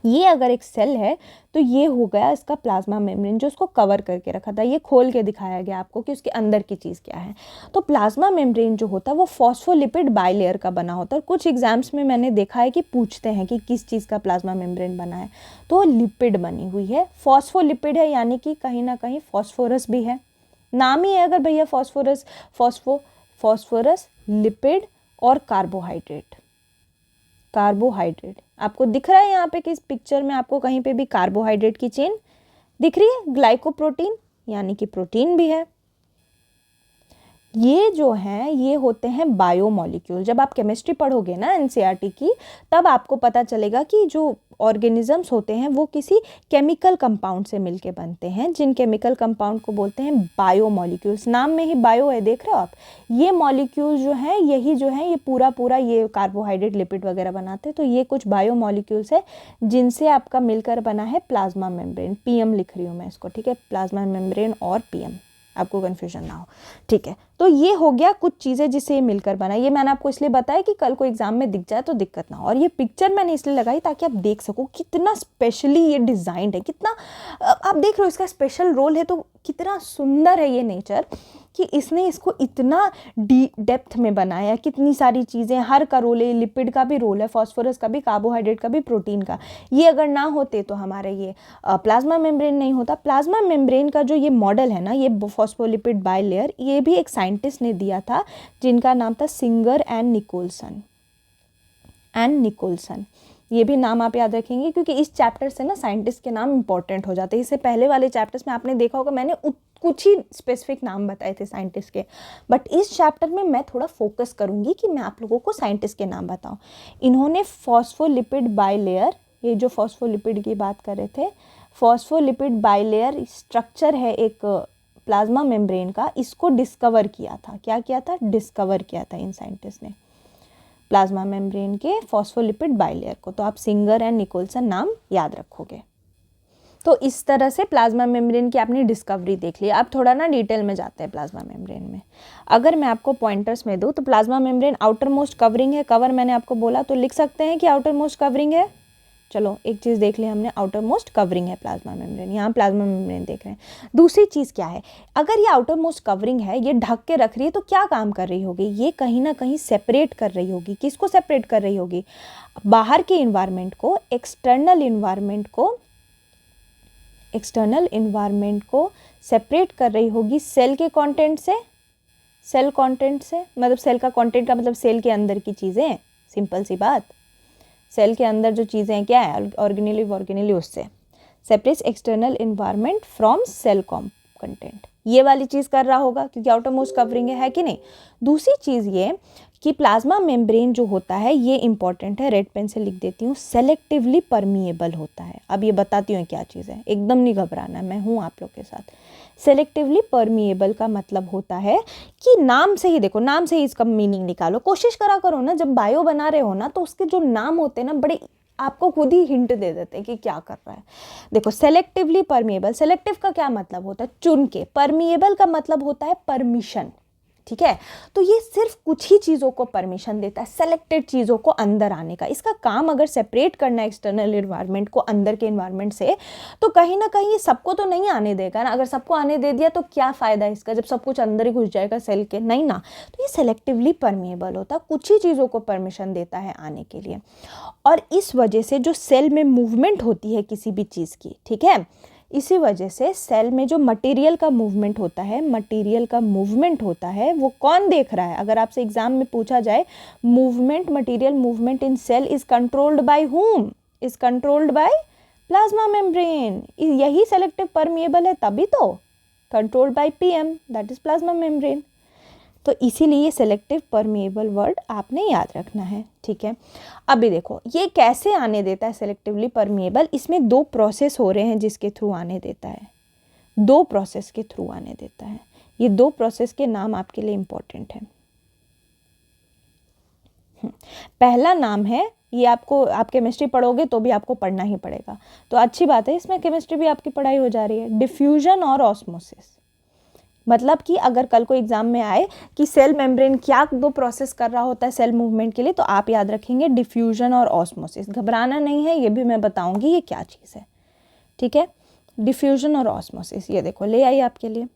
ये अगर एक सेल है तो ये हो गया इसका प्लाज्मा मेम्ब्रेन जो उसको कवर करके रखा था। ये खोल के दिखाया गया आपको कि उसके अंदर की चीज़ क्या है। तो प्लाज्मा मेम्ब्रेन जो होता है वो फॉस्फोलिपिड बाइलेयर का बना होता है। कुछ एग्जाम्स में मैंने देखा है कि पूछते हैं कि किस चीज़ का प्लाज्मा मेम्ब्रेन बना है, तो लिपिड बनी हुई है, फॉस्फोलिपिड है, यानी कि कहीं ना कहीं फॉस्फोरस भी है। नाम ही है अगर भैया फॉस्फोरस, फॉस्फोरस, लिपिड और कार्बोहाइड्रेट। कार्बोहाइड्रेट आपको दिख रहा है यहाँ पे कि इस पिक्चर में आपको कहीं पे भी कार्बोहाइड्रेट की चेन दिख रही है। ग्लाइकोप्रोटीन यानी कि प्रोटीन भी है। ये जो हैं ये होते हैं बायोमॉलिक्यूल। जब आप केमिस्ट्री पढ़ोगे ना एनसीईआरटी की, तब आपको पता चलेगा कि जो ऑर्गेनिजम्स होते हैं वो किसी केमिकल कंपाउंड से मिलके बनते हैं, जिन केमिकल कंपाउंड को बोलते हैं बायोमॉलिक्यूल्स। नाम में ही बायो है, देख रहे हो आप। ये मॉलिक्यूल जो हैं यही जो है ये पूरा ये कार्बोहाइड्रेट लिपिड वगैरह बनाते हैं। तो ये कुछ बायोमॉलिक्यूल्स है जिनसे आपका मिलकर बना है प्लाज्मा मेम्ब्रेन। पीएम लिख रही हूँ मैं इसको, ठीक है, प्लाज्मा मेम्ब्रेन और पीएम, आपको कन्फ्यूजन ना हो, ठीक है। तो ये हो गया कुछ चीज़ें जिससे ये मिलकर बना। ये मैंने आपको इसलिए बताया कि कल को एग्जाम में दिख जाए तो दिक्कत ना हो। और ये पिक्चर मैंने इसलिए लगाई ताकि आप देख सको कितना स्पेशली ये डिज़ाइंड है, कितना आप देख रहे हो इसका स्पेशल रोल है, तो कितना सुंदर है ये नेचर कि इसने इसको इतना डेप्थ में बनाया। कितनी सारी चीज़ें, हर का रोल है, लिपिड का भी रोल है, फॉस्फोरस का भी, कार्बोहाइड्रेट का भी, प्रोटीन का। ये अगर ना होते तो हमारे ये प्लाज्मा मेम्ब्रेन नहीं होता। प्लाज्मा मेम्ब्रेन का जो ये मॉडल है ना, ये फॉस्फोलिपिड बाइलेयर, ये भी एक साइंटिस्ट ने दिया था जिनका नाम था सिंगर एंड निकोलसन। ये भी नाम आप याद रखेंगे क्योंकि इस चैप्टर से ना साइंटिस्ट के नाम इंपॉर्टेंट हो जाते हैं। इससे पहले वाले चैप्टर्स में आपने देखा होगा मैंने कुछ ही स्पेसिफिक नाम बताए थे साइंटिस्ट के, बट इस चैप्टर में मैं थोड़ा फोकस करूंगी कि मैं आप लोगों को साइंटिस्ट के नाम बताऊं। इन्होंने फॉस्फोलिपिड बाइलेयर, ये जो फॉस्फोलिपिड की बात कर रहे थे, फॉस्फोलिपिड बाइलेयर स्ट्रक्चर है एक प्लाज्मा मेम्ब्रेन का, इसको डिस्कवर किया था। क्या किया था? डिस्कवर किया था इन साइंटिस्ट ने प्लाज्मा मेम्ब्रेन के फॉस्फोलिपिड बाइलेयर को। तो आप सिंगर एंड निकोलसन नाम याद रखोगे। तो इस तरह से प्लाज्मा मेम्ब्रेन की आपने डिस्कवरी देख ली। अब थोड़ा ना डिटेल में जाते हैं प्लाज्मा मेम्ब्रेन में। अगर मैं आपको पॉइंटर्स में दूँ तो plasma membrane outer most covering है। कवर मैंने आपको बोला तो लिख सकते हैं कि आउटर मोस्ट कवरिंग है। चलो एक चीज़ देख ली हमने, आउटर मोस्ट कवरिंग है प्लाज्मा मेम्ब्रेन। यहाँ प्लाज्मा मेम्ब्रेन देख रहे हैं। दूसरी चीज़ क्या है, अगर ये आउटर मोस्ट कवरिंग है, ये ढक के रख रही है, तो क्या काम कर रही होगी? ये कहीं ना कहीं सेपरेट कर रही होगी। किसको सेपरेट कर रही होगी? बाहर के इन्वायरमेंट को, एक्सटर्नल इन्वायरमेंट को सेपरेट कर रही होगी सेल के कंटेंट से। सेल कंटेंट से मतलब सेल का कंटेंट का मतलब सेल के अंदर की चीज़ें, सिंपल सी बात। सेल के अंदर जो चीज़ें हैं क्या है, ऑर्गेनेली, उससे separates external environment from cell content. ये वाली चीज़ कर रहा होगा क्योंकि आउटर मोस्ट कवरिंग है कि नहीं। दूसरी चीज़ ये कि प्लाज्मा मेम्ब्रेन जो होता है ये इंपॉर्टेंट है, रेड पेन से लिख देती हूँ, सेलेक्टिवली परमिएबल होता है। अब ये बताती हूँ क्या चीज़ है, एकदम नहीं घबराना, मैं हूँ आप लोग के साथ। सेलेक्टिवली परमिएबल का मतलब होता है कि नाम से ही देखो, नाम से ही इसका मीनिंग निकालो। कोशिश करा करो ना, जब बायो बना रहे हो ना तो उसके जो नाम होते हैं ना बड़े आपको खुद ही हिंट दे देते हैं कि क्या कर रहा है। देखो सेलेक्टिवली परमिएबल, सेलेक्टिव का क्या मतलब होता है? चुन के। परमिएबल का मतलब होता है परमिशन, ठीक है। तो ये सिर्फ कुछ ही चीज़ों को परमिशन देता है, सेलेक्टेड चीज़ों को अंदर आने का। इसका काम अगर सेपरेट करना है एक्सटर्नल इन्वायरमेंट को अंदर के इन्वायरमेंट से, तो कहीं ना कहीं ये सबको तो नहीं आने देगा ना। अगर सबको आने दे दिया तो क्या फ़ायदा इसका, जब सब कुछ अंदर ही घुस जाएगा सेल के, नहीं ना। तो ये सेलेक्टिवली परमिएबल होता है, कुछ ही चीज़ों को परमिशन देता है आने के लिए। और इस वजह से जो सेल में मूवमेंट होती है किसी भी चीज़ की, ठीक है, इसी वजह से सेल में जो मटेरियल का मूवमेंट होता है, वो कौन देख रहा है? अगर आपसे एग्जाम में पूछा जाए material movement in cell is controlled by whom? Is controlled by plasma membrane. यही सेलेक्टिव परमिएबल है, तभी तो controlled by PM, that is plasma membrane. तो इसीलिए सेलेक्टिव परमिएबल वर्ड आपने याद रखना है, ठीक है। अभी देखो ये कैसे आने देता है सेलेक्टिवली परमिएबल। इसमें दो प्रोसेस हो रहे हैं जिसके थ्रू आने देता है, दो प्रोसेस के थ्रू आने देता है। ये दो प्रोसेस के नाम आपके लिए इंपॉर्टेंट है। पहला नाम है, ये आपको, आप केमिस्ट्री पढ़ोगे तो भी आपको पढ़ना ही पड़ेगा, तो अच्छी बात है, इसमें केमिस्ट्री भी आपकी पढ़ाई हो जा रही है। डिफ्यूजन और ऑस्मोसिस। मतलब कि अगर कल को एग्जाम में आए कि सेल मेम्ब्रेन क्या दो प्रोसेस कर रहा होता है सेल मूवमेंट के लिए, तो आप याद रखेंगे डिफ्यूजन और ऑस्मोसिस। घबराना नहीं है, ये भी मैं बताऊंगी ये क्या चीज़ है, ठीक है। डिफ्यूजन और ऑस्मोसिस, ये देखो ले आई आपके लिए।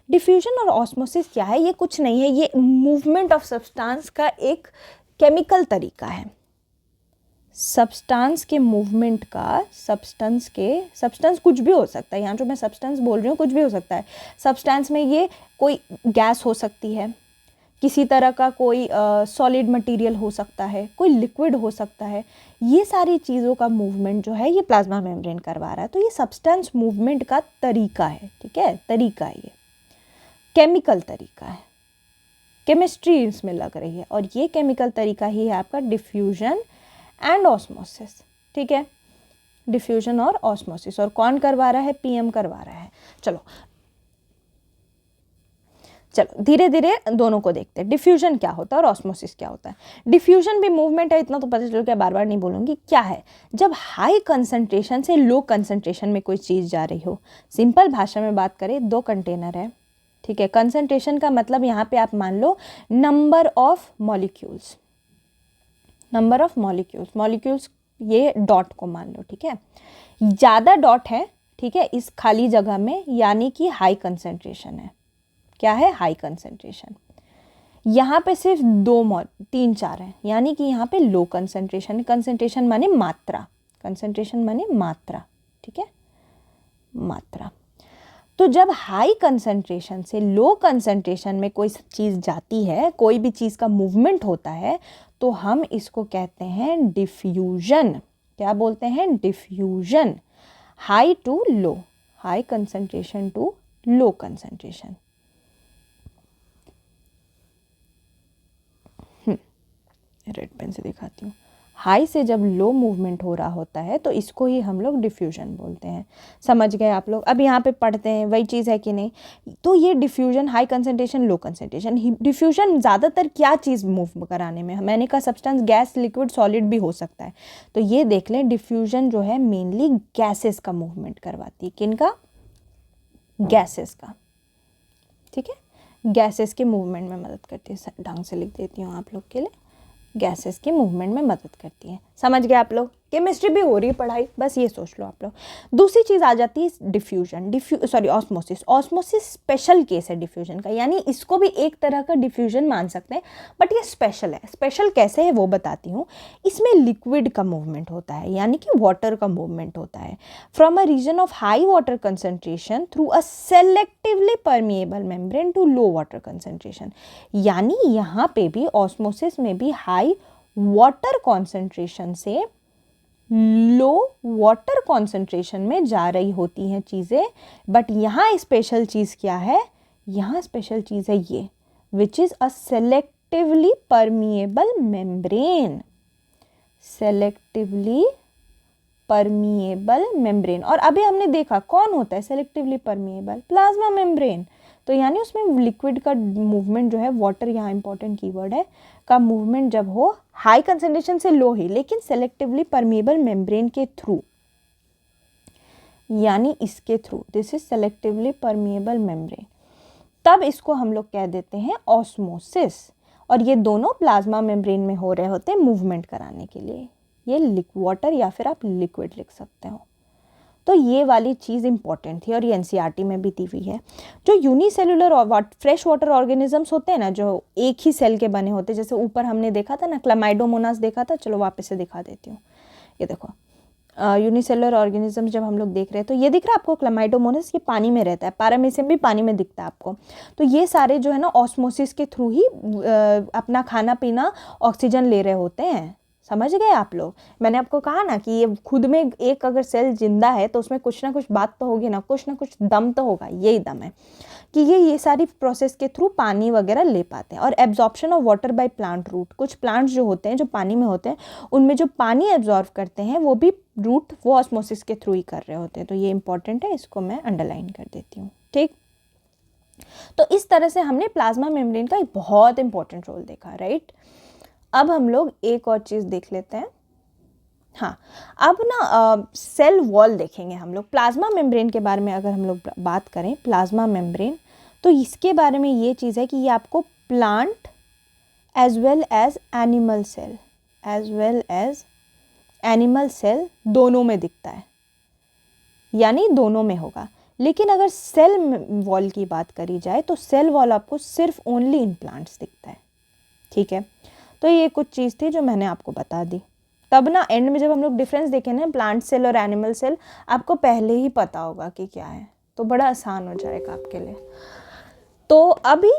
डिफ्यूजन और ऑस्मोसिस क्या है? ये कुछ नहीं है, ये मूवमेंट ऑफ सब्सटेंस का एक केमिकल तरीका है। सब्सटेंस के मूवमेंट का, सब्सटेंस कुछ भी हो सकता है, यहाँ जो मैं सब्सटेंस बोल रही हूँ कुछ भी हो सकता है। सब्सटेंस में ये कोई गैस हो सकती है, किसी तरह का कोई सॉलिड मटेरियल हो सकता है, कोई लिक्विड हो सकता है। ये सारी चीज़ों का मूवमेंट जो है ये प्लाज्मा मेम्ब्रेन करवा रहा है। तो ये सब्सटेंस मूवमेंट का तरीका है, ठीक है, तरीका है, ये केमिकल तरीका है, केमिस्ट्री इसमें लग रही है, और ये केमिकल तरीका ही है आपका डिफ्यूजन एंड ऑस्मोसिस, ठीक है। डिफ्यूजन और ऑस्मोसिस, और कौन करवा रहा है? पीएम करवा रहा है। चलो धीरे धीरे दोनों को देखते हैं। डिफ्यूजन क्या होता है और ऑस्मोसिस क्या होता है? डिफ्यूजन भी मूवमेंट है, इतना तो पता चल गया, बार बार नहीं बोलूँगी। क्या है? जब हाई कंसंट्रेशन से लो कंसंट्रेशन में कोई चीज़ जा रही हो। सिंपल भाषा में बात करें, दो कंटेनर है, ठीक है। कंसंट्रेशन का मतलब यहाँ पे आप मान लो number of molecules, number of molecules ये डॉट को मान लो, ठीक है। ज़्यादा डॉट है, ठीक है, इस खाली जगह में, यानी कि हाई कंसंट्रेशन है। क्या है? High concentration. यहाँ पे सिर्फ 2 3 4 है, यानी कि यहाँ पे लो कंसंट्रेशन है। कंसंट्रेशन माने मात्रा, कंसंट्रेशन माने मात्रा, ठीक है, मात्रा। तो जब हाई कंसंट्रेशन से लो कंसंट्रेशन में कोई चीज़ जाती है, कोई भी चीज़ का मूवमेंट होता है, तो हम इसको कहते हैं डिफ्यूजन। क्या बोलते हैं? Diffusion. High to low, high concentration to low concentration. Red pen से दिखाती हूँ। हाई से जब लो मूवमेंट हो रहा होता है तो इसको ही हम लोग डिफ्यूजन बोलते हैं। समझ गए आप लोग? अब यहाँ पे पढ़ते हैं, वही चीज़ है कि नहीं? तो ये diffusion, high concentration, low concentration. Diffusion ज़्यादातर क्या चीज़ मूव कराने में? मैंने कहा सब्सटेंस, गैस, लिक्विड, सॉलिड भी हो सकता है। तो ये देख लें, डिफ्यूजन जो है मेनली गैसेस का मूवमेंट करवाती है। किनका? गैसेस का, ठीक है, गैसेस के मूवमेंट में मदद करती है। ढंग से लिख देती हूँ आप लोग के लिए, गैसेस के मूवमेंट में मदद करती है। समझ गए आप लोग? केमिस्ट्री भी हो रही है पढ़ाई, बस ये सोच लो आप लोग। दूसरी चीज़ आ जाती है diffusion, osmosis. Osmosis special case है डिफ्यूजन का, यानी इसको भी एक तरह का डिफ्यूजन मान सकते हैं, बट ये स्पेशल है। स्पेशल कैसे है वो बताती हूँ। इसमें लिक्विड का मूवमेंट होता है, यानी कि वाटर का मूवमेंट होता है, from a region of high water concentration through a selectively permeable membrane to low water concentration. यानी यहाँ पे भी ऑस्मोसिस में भी हाई वाटर कॉन्सेंट्रेशन से लो वाटर कॉन्सेंट्रेशन में जा रही होती हैं चीज़ें। बट यहाँ स्पेशल चीज़ क्या है? यहाँ स्पेशल चीज़ है ये, which is a selectively permeable membrane. Selectively permeable membrane. और अभी हमने देखा कौन होता है सेलेक्टिवली परमिएबल? Plasma membrane. तो यानी उसमें लिक्विड का मूवमेंट जो है, वाटर यहाँ इंपॉर्टेंट कीवर्ड है, का मूवमेंट जब हो हाई कंसंट्रेशन से लो ही, लेकिन सेलेक्टिवली परमिएबल मेम्ब्रेन के थ्रू, यानी इसके through, this is selectively permeable membrane, तब इसको हम लोग कह देते हैं ऑस्मोसिस। और ये दोनों प्लाज्मा मेम्ब्रेन में हो रहे होते हैं मूवमेंट कराने के लिए। ये वाटर या फिर आप लिक्विड लिख सकते हो। तो ये वाली चीज़ इंपॉर्टेंट थी और ये एनसीईआरटी में भी दी हुई है। जो यूनिसेलुलर फ्रेश वाटर ऑर्गेनिजम्स होते हैं ना, जो एक ही सेल के बने होते हैं, जैसे ऊपर हमने देखा था ना, क्लामाइडोमोनास देखा था, चलो वापस से दिखा देती हूँ। ये देखो यूनिसेलुलर ऑर्गेनिजम्स जब हम लोग देख रहे हैं, तो ये दिख रहा है आपको क्लामाइडोमोनास, ये पानी में रहता है। पैरामीशियम भी पानी में दिखता है आपको। तो ये सारे जो है ना ऑस्मोसिस के थ्रू ही अपना खाना पीना, ऑक्सीजन ले रहे होते हैं। समझ गए आप लोग? मैंने आपको कहा ना कि ये खुद में एक अगर सेल जिंदा है तो उसमें कुछ ना कुछ बात तो होगी ना कुछ दम तो होगा। यही दम है कि ये सारी प्रोसेस के थ्रू पानी वगैरह ले पाते हैं। और absorption of water by plant root, कुछ प्लांट्स जो होते हैं जो पानी में होते हैं, उनमें जो पानी एब्जॉर्व करते हैं वो भी रूट, वो ऑस्मोसिस के थ्रू ही कर रहे होते हैं। तो ये इंपॉर्टेंट है, इसको मैं अंडरलाइन कर देती हूँ, ठीक। तो इस तरह से हमने प्लाज्मा मेम्ब्रेन का एक बहुत इंपॉर्टेंट रोल देखा, राइट। अब हम लोग एक और चीज़ देख लेते हैं। हाँ, अब ना सेल वॉल देखेंगे हम लोग। प्लाज्मा मेम्ब्रेन के बारे में अगर हम लोग बात करें, प्लाज्मा मेम्ब्रेन, तो इसके बारे में ये चीज़ है कि ये आपको plant as well as animal cell दोनों में दिखता है, यानी दोनों में होगा। लेकिन अगर सेल वॉल की बात करी जाए तो सेल वॉल आपको सिर्फ ओनली इन प्लांट्स दिखता है, ठीक है। तो ये कुछ चीज़ थी जो मैंने आपको बता दी। तब ना एंड में जब हम लोग डिफरेंस देखें ना प्लांट सेल और एनिमल सेल, आपको पहले ही पता होगा कि क्या है, तो बड़ा आसान हो जाएगा आपके लिए। तो अभी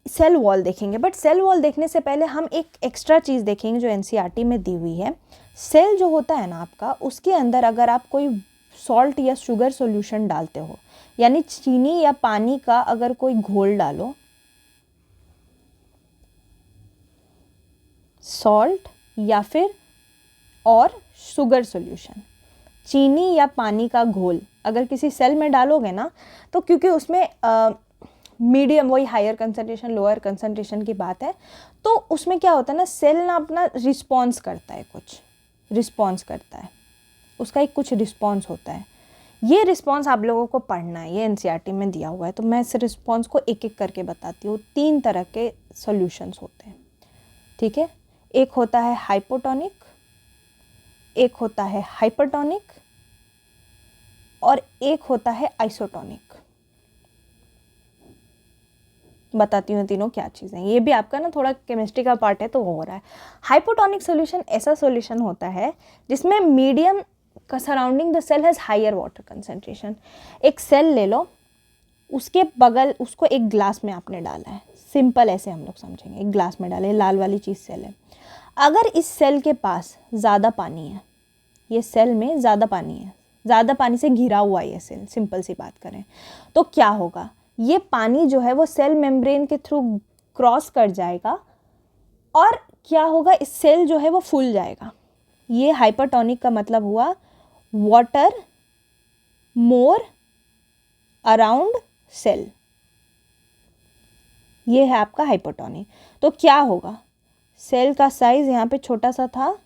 सेल वॉल देखेंगे, बट सेल वॉल देखने से पहले हम एक एक्स्ट्रा चीज़ देखेंगे जो एनसीईआरटी में दी हुई है। सेल जो होता है ना आपका, उसके अंदर अगर आप कोई सॉल्ट या शुगर सॉल्यूशन डालते हो, यानी चीनी या पानी का अगर कोई घोल डालो, सॉल्ट या फिर और शुगर सॉल्यूशन, चीनी या पानी का घोल अगर किसी सेल में डालोगे ना, तो क्योंकि उसमें मीडियम वही हायर कंसंट्रेशन लोअर कंसंट्रेशन की बात है, तो उसमें क्या होता है ना, सेल ना अपना रिस्पॉन्स करता है, कुछ रिस्पॉन्स करता है, उसका एक कुछ रिस्पॉन्स होता है। ये रिस्पॉन्स आप लोगों को पढ़ना है, ये एनसीईआरटी में दिया हुआ है, तो मैं इस रिस्पॉन्स को एक एक करके बताती हूँ। 3 तरह के सॉल्यूशंस होते हैं, ठीक है। एक होता है हाइपोटोनिक, एक होता है हाइपरटोनिक और एक होता है आइसोटोनिक। बताती हूँ तीनों क्या चीज़ें। ये भी आपका ना थोड़ा केमिस्ट्री का पार्ट है तो वो हो रहा है। हाइपोटोनिक सॉल्यूशन ऐसा सॉल्यूशन होता है जिसमें मीडियम का surrounding the cell has higher water concentration. एक सेल ले लो, उसके बगल उसको एक ग्लास में आपने डाला है, सिंपल ऐसे हम लोग समझेंगे, एक ग्लास में डाले, लाल वाली चीज़ सेल है। अगर इस सेल के पास ज़्यादा पानी है, ये सेल में ज़्यादा पानी है, ज़्यादा पानी से घिरा हुआ है ये सेल, सिंपल सी बात करें तो क्या होगा, ये पानी जो है वो सेल मेम्ब्रेन के थ्रू क्रॉस कर जाएगा और क्या होगा, इस सेल जो है वो फूल जाएगा। ये हाइपरटोनिक का मतलब हुआ वाटर मोर अराउंड सेल, ये है आपका हाइपरटोनिक। तो क्या होगा, सेल का साइज यहाँ पे छोटा सा था,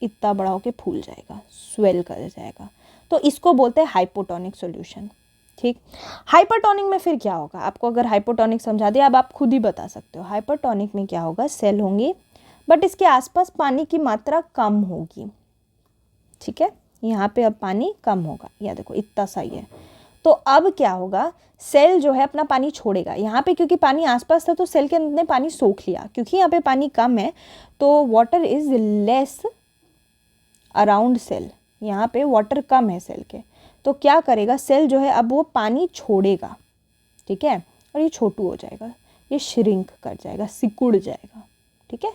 इतना बड़ा होके फूल जाएगा, स्वेल कर जाएगा, तो इसको बोलते हैं हाइपोटोनिक सॉल्यूशन, ठीक। हाइपरटोनिक में फिर क्या होगा, आपको अगर हाइपोटोनिक समझा दिया, अब आप खुद ही बता सकते हो। हाइपरटोनिक में क्या होगा, सेल होंगी बट इसके आसपास पानी की मात्रा कम होगी, ठीक है। यहाँ पे अब पानी कम होगा, यह देखो इतना सही है। तो अब क्या होगा, सेल जो है अपना पानी छोड़ेगा। यहाँ पे क्योंकि पानी आसपास था तो सेल के अंदर पानी सोख लिया, क्योंकि यहाँ पे पानी कम है तो water is less around cell, यहाँ पे वाटर कम है सेल के, तो क्या करेगा सेल जो है अब वो पानी छोड़ेगा, ठीक है, और ये छोटू हो जाएगा, ये श्रिंक कर जाएगा, सिकुड़ जाएगा, ठीक है।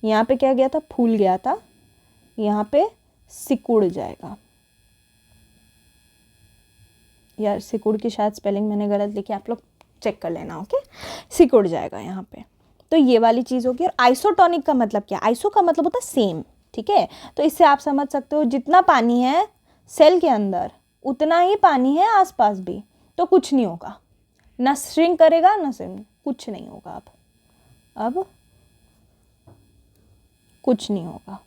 यहाँ पे क्या गया था, फूल गया था, यहाँ पे सिकुड़ जाएगा। यार सिकुड़ की शायद स्पेलिंग मैंने गलत लिखी, आप लोग चेक कर लेना, ओके। सिकुड़ जाएगा यहाँ पे, तो ये वाली चीज़ होगी। और आइसोटोनिक का मतलब क्या, आइसो का मतलब होता है सेम, ठीक है। तो इससे आप समझ सकते हो जितना पानी है सेल के अंदर उतना ही पानी है आसपास भी, तो कुछ नहीं होगा, ना श्रिंक करेगा ना श्रिंक, कुछ नहीं होगा। अब कुछ नहीं होगा,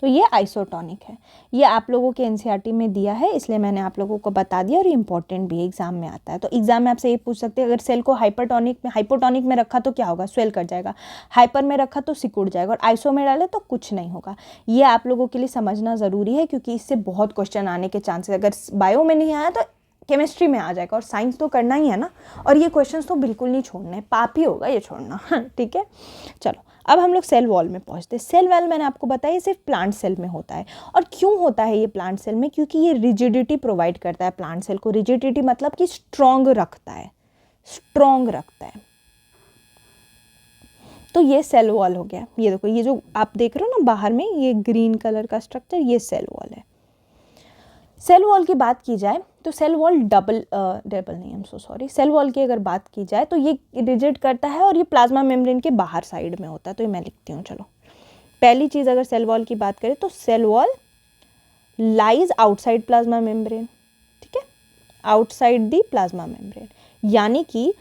तो ये आइसोटोनिक है। ये आप लोगों के एनसीईआरटी में दिया है, इसलिए मैंने आप लोगों को बता दिया, और ये इंपॉर्टेंट भी एग्जाम में आता है। तो एग्जाम में आपसे ये पूछ सकते हैं, अगर सेल को हाइपोटोनिक में रखा तो क्या होगा, स्वेल कर जाएगा, हाइपर में रखा तो सिकुड़ जाएगा, और आइसो में डाले तो कुछ नहीं होगा। ये आप लोगों के लिए समझना ज़रूरी है, क्योंकि इससे बहुत क्वेश्चन आने के चांसेस, अगर बायो में नहीं आया तो केमिस्ट्री में आ जाएगा, और साइंस तो करना ही है ना, और ये क्वेश्चंस तो बिल्कुल नहीं छोड़ने, पाप ही होगा ये छोड़ना, ठीक है। चलो अब हम लोग सेल वॉल में पहुंचते हैं। सेल वॉल मैंने आपको बताया सिर्फ प्लांट सेल में होता है। और क्यों होता है ये प्लांट सेल में, क्योंकि ये रिजिडिटी प्रोवाइड करता है प्लांट सेल को। रिजिडिटी मतलब कि स्ट्रॉन्ग रखता है, स्ट्रॉन्ग रखता है। तो ये सेल वॉल हो गया। ये देखो, ये जो आप देख रहे हो ना बाहर में, ये ग्रीन कलर का स्ट्रक्चर, ये सेल वॉल है। सेल वॉल की बात की जाए तो सेल वॉल सेल वॉल की अगर बात की जाए तो ये रिजिड करता है, और ये प्लाज्मा मेम्ब्रेन के बाहर साइड में होता है। तो ये मैं लिखती हूँ, चलो। पहली चीज़ अगर सेल वॉल की बात करें तो cell wall lies outside plasma membrane, ठीक है, आउटसाइड दी प्लाज्मा मेम्ब्रेन, यानी कि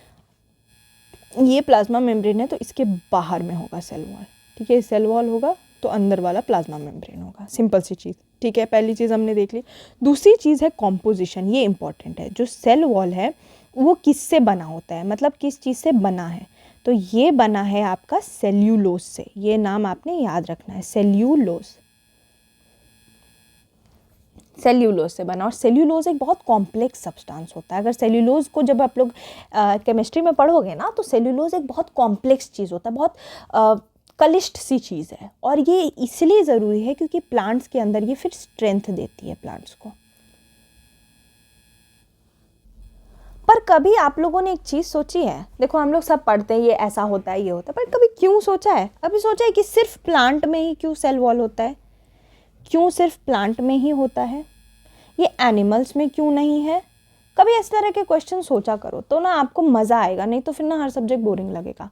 ये प्लाज्मा मेम्ब्रेन है तो इसके बाहर में होगा सेल वॉल, ठीक है। सेल वॉल होगा तो अंदर वाला प्लाज्मा मेम्ब्रेन होगा, सिंपल सी चीज़, ठीक है। पहली चीज़ हमने देख ली। दूसरी चीज़ है कॉम्पोजिशन, ये इंपॉर्टेंट है। जो सेल वॉल है वो किससे बना होता है, मतलब किस चीज़ से बना है, तो ये बना है आपका सेल्यूलोज से। ये नाम आपने याद रखना है, सेल्यूलोज, सेल्यूलोज से बना। और सेल्यूलोज एक बहुत कॉम्प्लेक्स सब्सटेंस होता है। अगर सेल्यूलोज को जब आप लोग केमिस्ट्री में पढ़ोगे ना, तो सेल्यूलोज एक बहुत कॉम्प्लेक्स चीज़ होता है, बहुत कलिष्ट सी चीज़ है। और ये इसलिए ज़रूरी है क्योंकि प्लांट्स के अंदर ये फिर स्ट्रेंथ देती है प्लांट्स को। पर कभी आप लोगों ने एक चीज़ सोची है, देखो हम लोग सब पढ़ते हैं ये ऐसा होता है, ये होता है, पर कभी क्यों सोचा है, कभी सोचा है कि सिर्फ प्लांट में ही क्यों सेल वॉल होता है, क्यों सिर्फ प्लांट में ही होता है, ये एनिमल्स में क्यों नहीं है? कभी इस तरह के क्वेश्चन सोचा करो तो ना आपको मज़ा आएगा, नहीं तो फिर ना हर सब्जेक्ट बोरिंग लगेगा।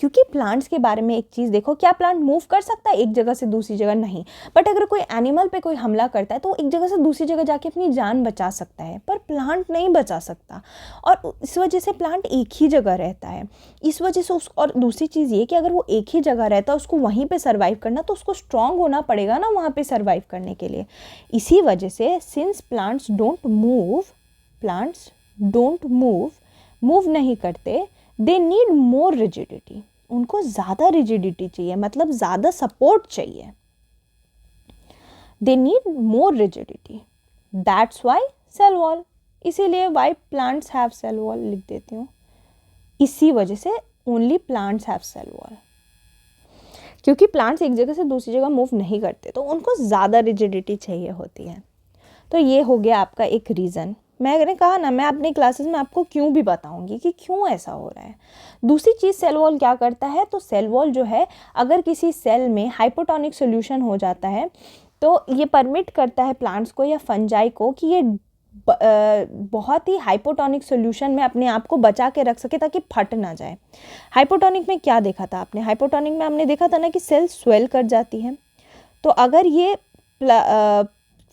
क्योंकि प्लांट्स के बारे में एक चीज़ देखो, क्या प्लांट मूव कर सकता है एक जगह से दूसरी जगह? नहीं। बट अगर कोई एनिमल पे कोई हमला करता है तो वो एक जगह से दूसरी जगह जाके अपनी जान बचा सकता है, पर प्लांट नहीं बचा सकता। और इस वजह से प्लांट एक ही जगह रहता है। इस वजह से और दूसरी चीज़ ये कि अगर वो एक ही जगह रहता है, उसको वहीं पर सर्वाइव करना, तो उसको स्ट्रांग होना पड़ेगा ना वहाँ पर सर्वाइव करने के लिए। इसी वजह से सिंस प्लांट्स डोंट मूव नहीं करते, दे नीड मोर रिजिडिटी, उनको ज़्यादा रिजिडिटी चाहिए, मतलब ज़्यादा सपोर्ट चाहिए। They need more rigidity, that's why cell wall. इसीलिए why plants have cell wall लिख देती हूँ, इसी वजह से only plants have cell wall. क्योंकि प्लांट्स एक जगह से दूसरी जगह मूव नहीं करते, तो उनको ज़्यादा रिजिडिटी चाहिए होती है। तो ये हो गया आपका एक रीज़न। मैंने कहा ना, मैं अपनी क्लासेस में आपको क्यों भी बताऊंगी कि क्यों ऐसा हो रहा है। दूसरी चीज़ सेल वॉल क्या करता है, तो सेल वॉल जो है, अगर किसी सेल में हाइपोटोनिक सोल्यूशन हो जाता है तो ये परमिट करता है प्लांट्स को या फंजाई को कि ये बहुत ही हाइपोटोनिक सोल्यूशन में अपने आप को बचा के रख सके ताकि फट ना जाए। हाइपोटोनिक में क्या देखा था आपने? हाइपोटोनिक में हमने देखा था ना कि सेल स्वेल कर जाती है। तो अगर ये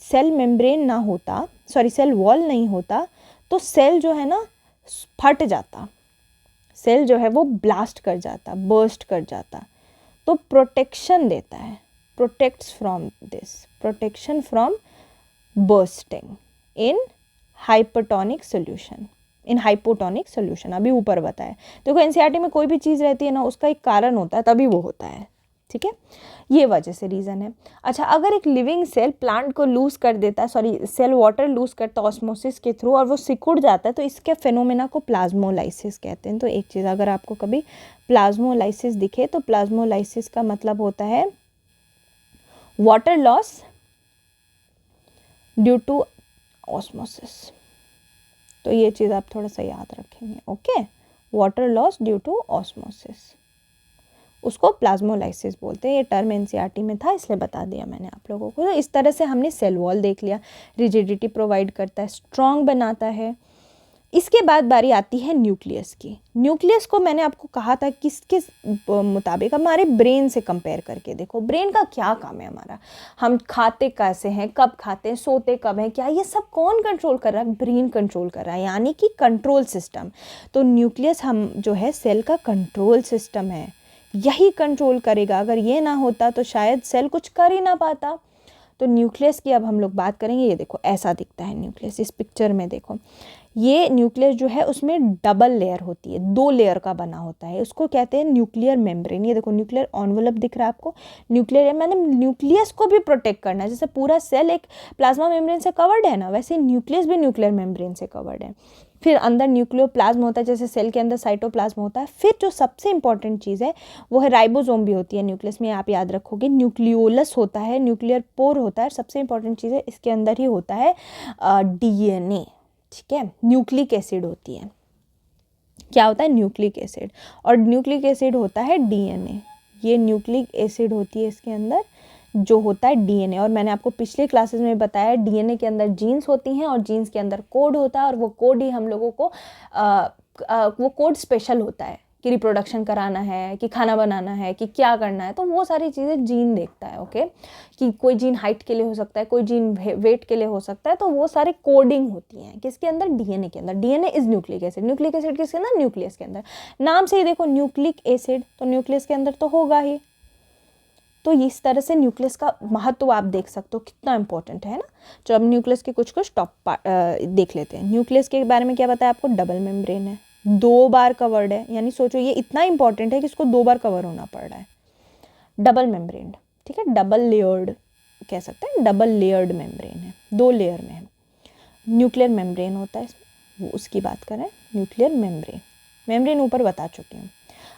सेल मेम्ब्रेन ना होता, सेल वॉल नहीं होता, तो सेल जो है ना फट जाता, सेल जो है वो ब्लास्ट कर जाता, बर्स्ट कर जाता। तो प्रोटेक्शन देता है, protects from this, protection from bursting in hypotonic solution, अभी ऊपर बताया। देखो एनसीईआरटी में कोई भी चीज़ रहती है ना, उसका एक कारण होता है, तभी वो होता है, ठीक है। ये वजह से रीज़न है। अच्छा, अगर एक लिविंग सेल प्लांट को लूज़ कर देता है, सेल वाटर लूज़ करता है ऑस्मोसिस के थ्रू और वो सिकुड़ जाता है, तो इसके फिनोमेना को प्लाज्मोलाइसिस कहते हैं। तो एक चीज़, अगर आपको कभी प्लाज्मोलाइसिस दिखे तो प्लाज्मोलाइसिस का मतलब होता है water loss due to osmosis. तो ये चीज़ आप थोड़ा सा याद रखेंगे, okay. Water loss due to osmosis, उसको प्लाज्मोलाइसिस बोलते हैं। ये टर्म एनसीईआरटी में था, इसलिए बता दिया मैंने आप लोगों को। तो इस तरह से हमने सेल वॉल देख लिया, रिजिडिटी प्रोवाइड करता है, स्ट्रॉन्ग बनाता है। इसके बाद बारी आती है न्यूक्लियस की। न्यूक्लियस को मैंने आपको कहा था किसके मुताबिक, हमारे ब्रेन से कंपेयर करके देखो। ब्रेन का क्या काम है हमारा, हम खाते कैसे हैं, कब खाते हैं, सोते कब हैं, क्या ये सब कौन कंट्रोल कर रहा है? ब्रेन कंट्रोल कर रहा है, यानी कि कंट्रोल सिस्टम। तो न्यूक्लियस हम जो है सेल का कंट्रोल सिस्टम है, यही कंट्रोल करेगा। अगर ये ना होता तो शायद सेल कुछ कर ही ना पाता। तो न्यूक्लियस की अब हम लोग बात करेंगे। ये देखो ऐसा दिखता है न्यूक्लियस, इस पिक्चर में देखो। ये न्यूक्लियस जो है उसमें डबल लेयर होती है, 2 लेयर का बना होता है, उसको कहते हैं न्यूक्लियर मेम्ब्रेन। ये देखो न्यूक्लियर एनवलप दिख रहा है आपको, न्यूक्लियर, मैंने न्यूक्लियस को भी प्रोटेक्ट करना है। जैसे पूरा सेल एक प्लाज्मा मेम्ब्रेन से कवर्ड है ना, वैसे न्यूक्लियस भी न्यूक्लियर मेम्ब्रेन से कवर्ड है। फिर अंदर न्यूक्लियोप्लाज्म होता है, जैसे सेल के अंदर साइटोप्लाज्म होता है। फिर जो सबसे इंपॉर्टेंट चीज़ है वो है राइबोसोम भी होती है न्यूक्लियस में, आप याद रखोगे। न्यूक्लियोलस होता है, न्यूक्लियर पोर होता है, सबसे इंपॉर्टेंट चीज़ है इसके अंदर ही होता है डीएनए, ठीक है। न्यूक्लिक एसिड होती है, क्या होता है? Nucleic acid. और न्यूक्लिक एसिड होता है डीएनए। ये न्यूक्लिक एसिड होती है इसके अंदर, जो होता है डीएनए। और मैंने आपको पिछले क्लासेस में बताया डीएनए के अंदर जीन्स होती हैं और जीन्स के अंदर कोड होता है, और वो कोड ही हम लोगों को वो कोड स्पेशल होता है कि रिप्रोडक्शन कराना है, कि खाना बनाना है, कि क्या करना है। तो वो सारी चीज़ें जीन देखता है, ओके। कि कोई जीन हाइट के लिए हो सकता है, कोई जीन वेट के लिए हो सकता है। तो वो सारे कोडिंग होती हैं किसके अंदर? डीएनए के अंदर। DNA is nucleic acid. Nucleic acid किसके अंदर? न्यूक्लियस के अंदर। नाम से ही देखो न्यूक्लिक एसिड, तो न्यूक्लियस के अंदर तो होगा ही। तो इस तरह से न्यूक्लियस का महत्व आप देख सकते हो कितना इंपॉर्टेंट है ना। तो अब न्यूक्लियस के कुछ टॉप देख लेते हैं। न्यूक्लियस के बारे में क्या बताया आपको, डबल मेम्ब्रेन है, 2 बार कवर्ड है, यानी सोचो ये इतना इंपॉर्टेंट है कि इसको 2 बार कवर होना पड़ रहा है। डबल मेम्ब्रेन, ठीक है, डबल लेयर्ड कह सकते हैं, डबल लेयर्ड मेम्ब्रेन है, 2 लेयर में है। न्यूक्लियर मेम्ब्रेन होता है इसमें, वो उसकी बात करें, न्यूक्लियर मेम्ब्रेन ऊपर बता चुकी हूँ।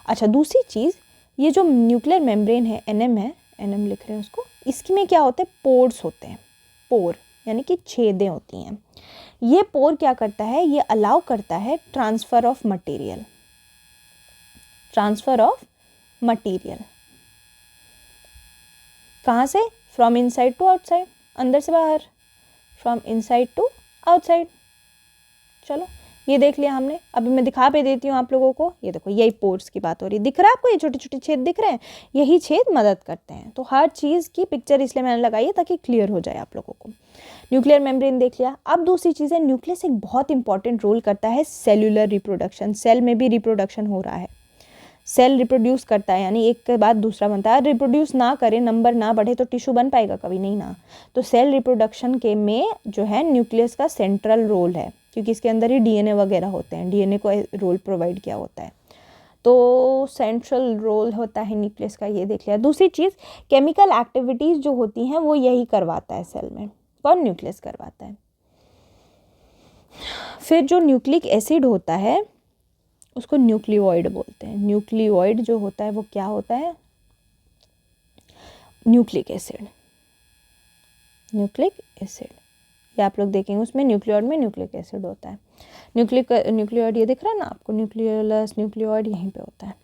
अच्छा, दूसरी चीज़, ये जो न्यूक्लियर मेम्ब्रेन है, एनएम लिख रहे हैं उसको, इसमें क्या होता है, पोर्स होते हैं, पोर यानी कि छेदें होती हैं। ये पोर क्या करता है, ये अलाउ करता है ट्रांसफ़र ऑफ मटेरियल, कहाँ से, फ्रॉम इनसाइड टू आउटसाइड, अंदर से बाहर, फ्रॉम इनसाइड टू आउटसाइड। चलो ये देख लिया हमने। अभी मैं दिखा पे देती हूँ आप लोगों को, ये देखो यही पोर्स की बात हो रही है, दिख रहा है आपको, ये छोटे छोटे छेद दिख रहे हैं, यही छेद मदद करते हैं। तो हर चीज़ की पिक्चर इसलिए मैंने लगाई है ताकि क्लियर हो जाए आप लोगों को। न्यूक्लियर मेम्ब्रेन देख लिया। अब दूसरी चीज़ है, न्यूक्लियस एक बहुत इंपॉर्टेंट रोल करता है सेल्यूलर रिप्रोडक्शन, सेल में भी रिप्रोडक्शन हो रहा है, सेल रिप्रोड्यूस करता है, यानी एक के बाद दूसरा बनता है। रिप्रोड्यूस ना करे, नंबर ना बढ़े तो टिश्यू बन पाएगा कभी नहीं ना। तो सेल रिप्रोडक्शन के में जो है न्यूक्लियस का सेंट्रल रोल है, क्योंकि इसके अंदर ही डीएनए वगैरह होते हैं, डीएनए को रोल प्रोवाइड किया होता है, तो सेंट्रल रोल होता है न्यूक्लियस का, ये देख लिया। दूसरी चीज़, केमिकल एक्टिविटीज़ जो होती हैं वो यही करवाता है सेल में, कौन, न्यूक्लियस करवाता है। फिर जो न्यूक्लिक एसिड होता है उसको न्यूक्लियोइड बोलते हैं। न्यूक्लियोइड जो होता है वो क्या होता है, न्यूक्लिक एसिड, ये आप लोग देखेंगे उसमें न्यूक्लियोइड में न्यूक्लिक एसिड होता है। न्यूक्लियोइड ये दिख रहा है ना आपको, न्यूक्लियोलस न्यूक्लियोइड यहीं पे होता है।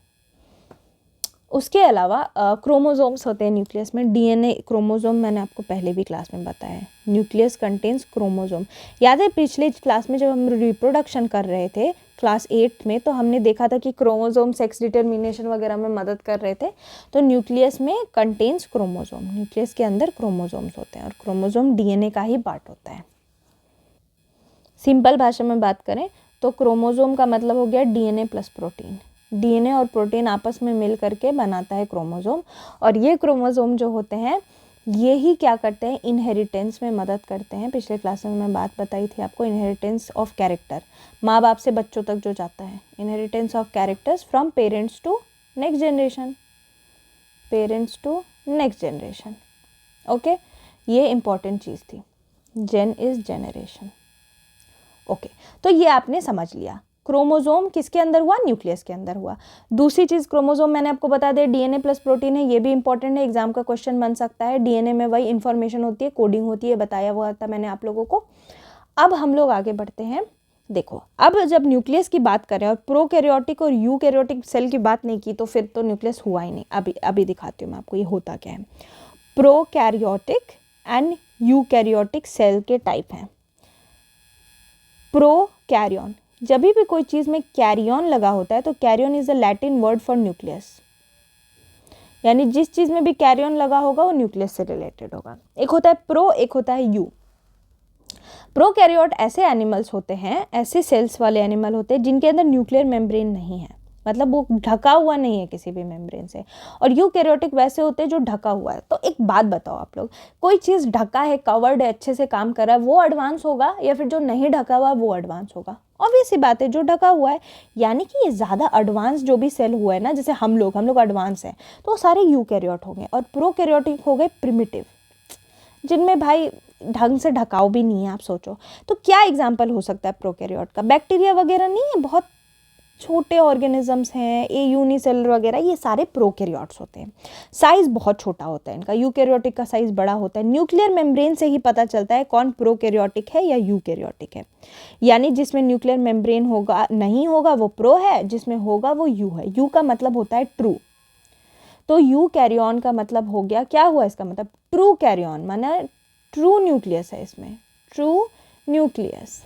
उसके अलावा क्रोमोसोम्स होते हैं न्यूक्लियस में, डीएनए क्रोमोसोम मैंने आपको पहले भी क्लास में बताया है। न्यूक्लियस कंटेन्स क्रोमोसोम, याद है पिछले क्लास में जब हम रिप्रोडक्शन कर रहे थे क्लास 8 में, तो हमने देखा था कि क्रोमोसोम सेक्स डिटर्मिनेशन वगैरह में मदद कर रहे थे। तो न्यूक्लियस में कंटेन्स क्रोमोसोम, न्यूक्लियस के अंदर क्रोमोसोम्स होते हैं और क्रोमोसोम डीएनए का ही पार्ट होता है। सिंपल भाषा में बात करें तो क्रोमोसोम का मतलब हो गया डीएनए प्लस प्रोटीन, डीएनए और प्रोटीन आपस में मिल करके बनाता है क्रोमोसोम। और ये क्रोमोसोम जो होते हैं ये ही क्या करते हैं, इनहेरिटेंस में मदद करते हैं। पिछले क्लास में मैं बात बताई थी आपको, इनहेरिटेंस ऑफ कैरेक्टर, माँ बाप से बच्चों तक जो जाता है, inheritance of characters from parents to next generation, okay, ये इंपॉर्टेंट चीज़ थी, जेन इज जेनरेशन। ओके, तो ये आपने समझ लिया। क्रोमोसोम किसके अंदर हुआ, न्यूक्लियस के अंदर हुआ। दूसरी चीज़, क्रोमोसोम मैंने आपको बता दिया डीएनए प्लस प्रोटीन है, ये भी इंपॉर्टेंट है, एग्जाम का क्वेश्चन बन सकता है। डीएनए में वही इंफॉर्मेशन होती है, कोडिंग होती है, बताया हुआ था मैंने आप लोगों को। अब हम लोग आगे बढ़ते हैं। देखो, अब जब न्यूक्लियस की बात करें और प्रोकैरियोटिक और यूकैरियोटिक सेल की बात नहीं की तो फिर तो न्यूक्लियस हुआ ही नहीं। अभी दिखाती हूँ मैं आपको ये होता क्या है। प्रोकैरियोटिक एंड यूकैरियोटिक सेल के टाइप हैं। प्रोकैरियन, जब भी कोई चीज़ में कैरियन लगा होता है तो karyon is a Latin word for nucleus, यानी जिस चीज़ में भी कैरियन लगा होगा वो न्यूक्लियस से रिलेटेड होगा। एक होता है प्रो, एक होता है यू। प्रोकैरियोट ऐसे एनिमल्स होते हैं, ऐसे सेल्स वाले एनिमल होते हैं जिनके अंदर न्यूक्लियर मेम्ब्रेन नहीं है, मतलब वो ढका हुआ नहीं है किसी भी मेम्ब्रेन से। और यूकैरियोटिक वैसे होते हैं जो ढका हुआ है। तो एक बात बताओ आप लोग, कोई चीज़ ढका है, कवर्ड है, अच्छे से काम कर रहा है, वो एडवांस होगा या फिर जो नहीं ढका हुआ वो एडवांस होगा? ऑब्वियस सी बात है, जो ढका हुआ है। यानी कि ये ज़्यादा एडवांस जो भी सेल हुआ है ना, जैसे हम लोग एडवांस हैं, तो वो सारे यूकैरियोट हो गए। और प्रोकैरियोटिक हो गए प्रिमिटिव, जिनमें भाई ढंग से ढकाव भी नहीं है। आप सोचो तो क्या एग्जाम्पल हो सकता है प्रोकैरियोट का? बैक्टीरिया वगैरह नहीं है, बहुत छोटे ऑर्गेनिजम्स हैं, ये यूनिसेलर वगैरह, ये सारे प्रोकैरियोट्स होते हैं। साइज़ बहुत छोटा होता है इनका, यूकैरियोटिक का साइज़ बड़ा होता है। न्यूक्लियर मेम्ब्रेन से ही पता चलता है कौन प्रोकैरियोटिक है या यूकैरियोटिक है। यानी जिसमें न्यूक्लियर मेम्ब्रेन होगा नहीं होगा वो प्रो है, जिसमें होगा वो यू है। यू का मतलब होता है ट्रू, तो यू कैरियन का मतलब हो गया, क्या हुआ इसका मतलब, ट्रू कैरियन, माना ट्रू न्यूक्लियस है इसमें, ट्रू न्यूक्लियस।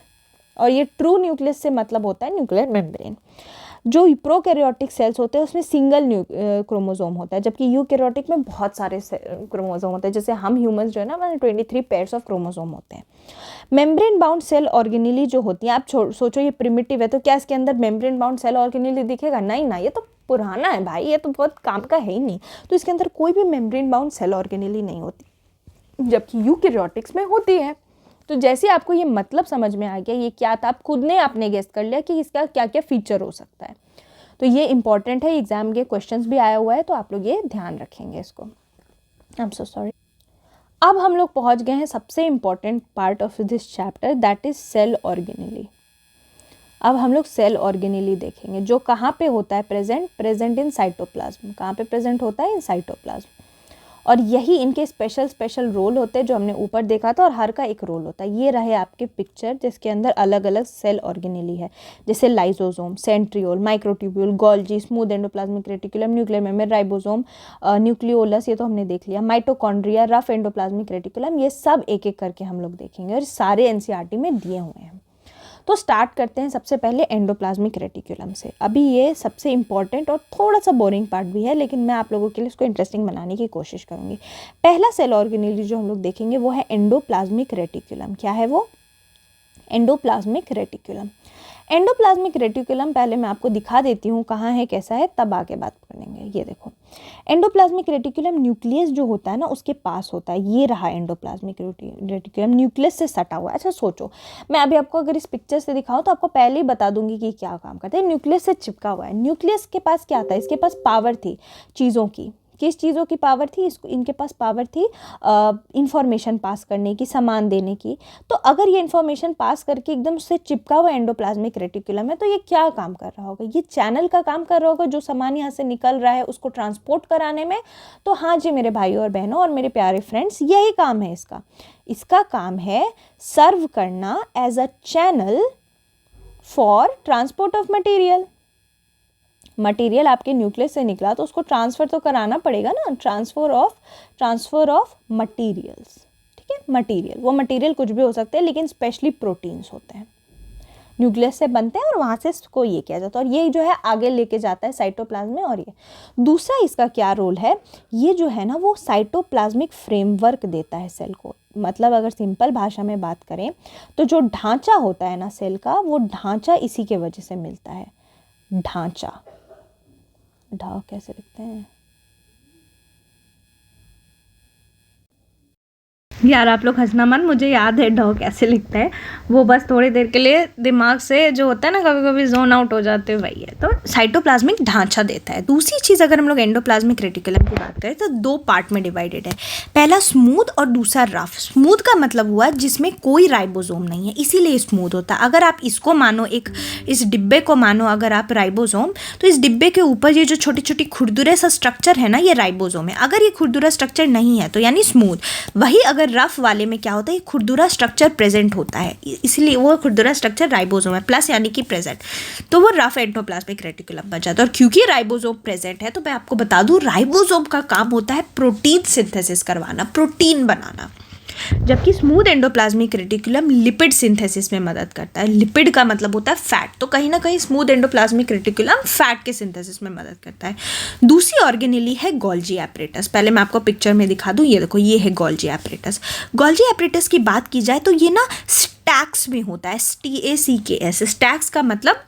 और ये ट्रू न्यूक्लियस से मतलब होता है न्यूक्लियर मेम्ब्रेन। जो प्रोकैरियोटिक सेल्स होते हैं उसमें सिंगल क्रोमोसोम होता है, जबकि यूकैरियोटिक में बहुत सारे क्रोमोसोम होते हैं। जैसे हम ह्यूमंस जो है ना, हमारे 23 पेयर्स ऑफ क्रोमोसोम होते हैं। मेम्ब्रेन बाउंड सेल ऑर्गेनेली जो होती हैं, आप सोचो ये प्रिमिटिव है तो क्या इसके अंदर मेम्ब्रेन बाउंड सेल ऑर्गेनेली दिखेगा? नहीं ना, ये तो पुराना है भाई, ये तो बहुत काम का है ही नहीं। तो इसके अंदर कोई भी मेम्ब्रेन बाउंड सेल ऑर्गेनेली नहीं होती, जबकि यूकैरियोटिक्स में होती है। तो जैसे आपको ये मतलब समझ में आ गया ये क्या था, आप खुद ने आपने गेस कर लिया कि इसका क्या क्या फीचर हो सकता है। तो ये इंपॉर्टेंट है, एग्जाम के क्वेश्चंस भी आया हुआ है, तो आप लोग ये ध्यान रखेंगे इसको। I am so sorry. अब हम लोग पहुंच गए हैं सबसे important part of this chapter, that is cell organelle. अब हम लोग सेल ऑर्गेनेली देखेंगे, जो कहाँ पे होता है प्रेजेंट इन साइटोप्लाज्म। कहाँ पे प्रेजेंट होता है? In cytoplasm. और यही इनके स्पेशल रोल होते हैं जो हमने ऊपर देखा था, और हर का एक रोल होता है। ये रहे आपके पिक्चर जिसके अंदर अलग अलग सेल ऑर्गेनेली है, जैसे lysosome, centriole, microtubule, Golgi, smooth endoplasmic reticulum, nuclear membrane, ribosome, nucleolus, ये तो हमने देख लिया, माइटोकॉन्ड्रिया, रफ एंडोप्लाज्मिक रेटिकुलम, ये सब एक एक करके हम लोग देखेंगे, और सारे एनसीईआरटी में दिए हुए हैं। तो स्टार्ट करते हैं सबसे पहले एंडोप्लाज्मिक रेटिकुलम से। अभी ये सबसे इंपॉर्टेंट और थोड़ा सा बोरिंग पार्ट भी है, लेकिन मैं आप लोगों के लिए इसको इंटरेस्टिंग बनाने की कोशिश करूँगी। पहला सेल ऑर्गेनेली जो हम लोग देखेंगे वो है एंडोप्लाज्मिक रेटिकुलम। क्या है वो? Endoplasmic reticulum. एंडोप्लाज्मिक रेटिकुलम पहले मैं आपको दिखा देती हूँ कहाँ है, कैसा है, तब आगे बात करेंगे। ये देखो, एंडोप्लाज्मिक रेटिकुलम न्यूक्लियस जो होता है ना उसके पास होता है। ये रहा एंडोप्लाज्मिक रेटिकुलम, न्यूक्लियस से सटा हुआ है। अच्छा सोचो, मैं अभी आपको अगर इस पिक्चर से दिखाऊं तो आपको पहले ही बता दूंगी कि क्या काम करता है। न्यूक्लियस से चिपका हुआ है। न्यूक्लियस के पास क्या था? इसके पास पावर थी चीज़ों की। किस चीज़ों की पावर थी? इनके पास पावर थी इंफॉर्मेशन पास करने की, सामान देने की। तो अगर ये इंफॉर्मेशन पास करके एकदम से चिपका हुआ एंडोप्लाज्मिक रेटिकुलम है, तो ये क्या काम कर रहा होगा? ये चैनल का काम कर रहा होगा, जो सामान यहाँ से निकल रहा है उसको ट्रांसपोर्ट कराने में। तो हाँ जी मेरे भाइयों और बहनों और मेरे प्यारे फ्रेंड्स, यही काम है इसका। इसका काम है सर्व करना as a channel for transport of material. Material आपके न्यूक्लियस से निकला तो उसको ट्रांसफ़र तो कराना पड़ेगा ना, ट्रांसफ़र ऑफ मटेरियल्स। ठीक है, मटेरियल, वो मटेरियल कुछ भी हो सकते हैं, लेकिन स्पेशली प्रोटीन्स होते हैं, न्यूक्लियस से बनते हैं और वहाँ से इसको ये किया जाता है, और ये जो है आगे लेके जाता है साइटोप्लाज्म में। और ये दूसरा इसका क्या रोल है? ये जो है ना वो साइटोप्लाज्मिक फ्रेमवर्क देता है सेल को। मतलब अगर सिंपल भाषा में बात करें तो जो ढांचा होता है ना सेल का, वो ढांचा इसी के वजह से मिलता है। ढांचा, ढा कैसे लिखते हैं यार, आप लोग हंसना मत, मुझे याद है ढ कैसे लिखते हैं, वो बस थोड़ी देर के लिए दिमाग से जो होता है ना कभी कभी जोन आउट हो जाते हैं, वही है। तो साइटोप्लाज्मिक ढांचा देता है। दूसरी चीज़ अगर हम लोग एंडोप्लाज्मिक रेटिकुलम की बात करें तो दो पार्ट में डिवाइडेड है, पहला स्मूथ और दूसरा रफ। स्मूथ का मतलब हुआ जिसमें कोई राइबोसोम नहीं है, इसीलिए स्मूथ होता है। अगर आप इसको मानो, एक इस डिब्बे को मानो अगर आप राइबोसोम, तो इस डिब्बे के ऊपर ये जो छोटी छोटी खुरदुरे सा स्ट्रक्चर है ना, ये राइबोसोम है। अगर ये खुरदुरा स्ट्रक्चर नहीं है तो यानी स्मूथ। वही अगर रफ वाले में क्या होता है, खुरदुरा स्ट्रक्चर प्रेजेंट होता है, इसलिए वो खुरदुरा स्ट्रक्चर राइबोसोम है, प्लस यानी कि प्रेजेंट, तो वो रफ एंडोप्लाज्मिक रेटिकुलम बन जाता है। और क्योंकि राइबोसोम प्रेजेंट है तो मैं आपको बता दूं, राइबोसोम का काम होता है प्रोटीन सिंथेसिस करवाना, प्रोटीन बनाना, जबकि smooth endoplasmic reticulum lipid synthesis में मदद करता है। लिपिड का मतलब होता है फैट, तो कहीं ना कहीं स्मूथ एंडोप्लाज्मिक रेटिकुलम फैट के सिंथेसिस में मदद करता है। दूसरी ऑर्गेनेली है गोल्जी एपरेटस। पहले मैं आपको पिक्चर में दिखा दूं, ये देखो, ये है गोल्जी एपरेटस। गोल्जी एपरेटस की बात की जाए तो ये ना स्टैक्स में होता है, STACKS। स्टैक्स का मतलब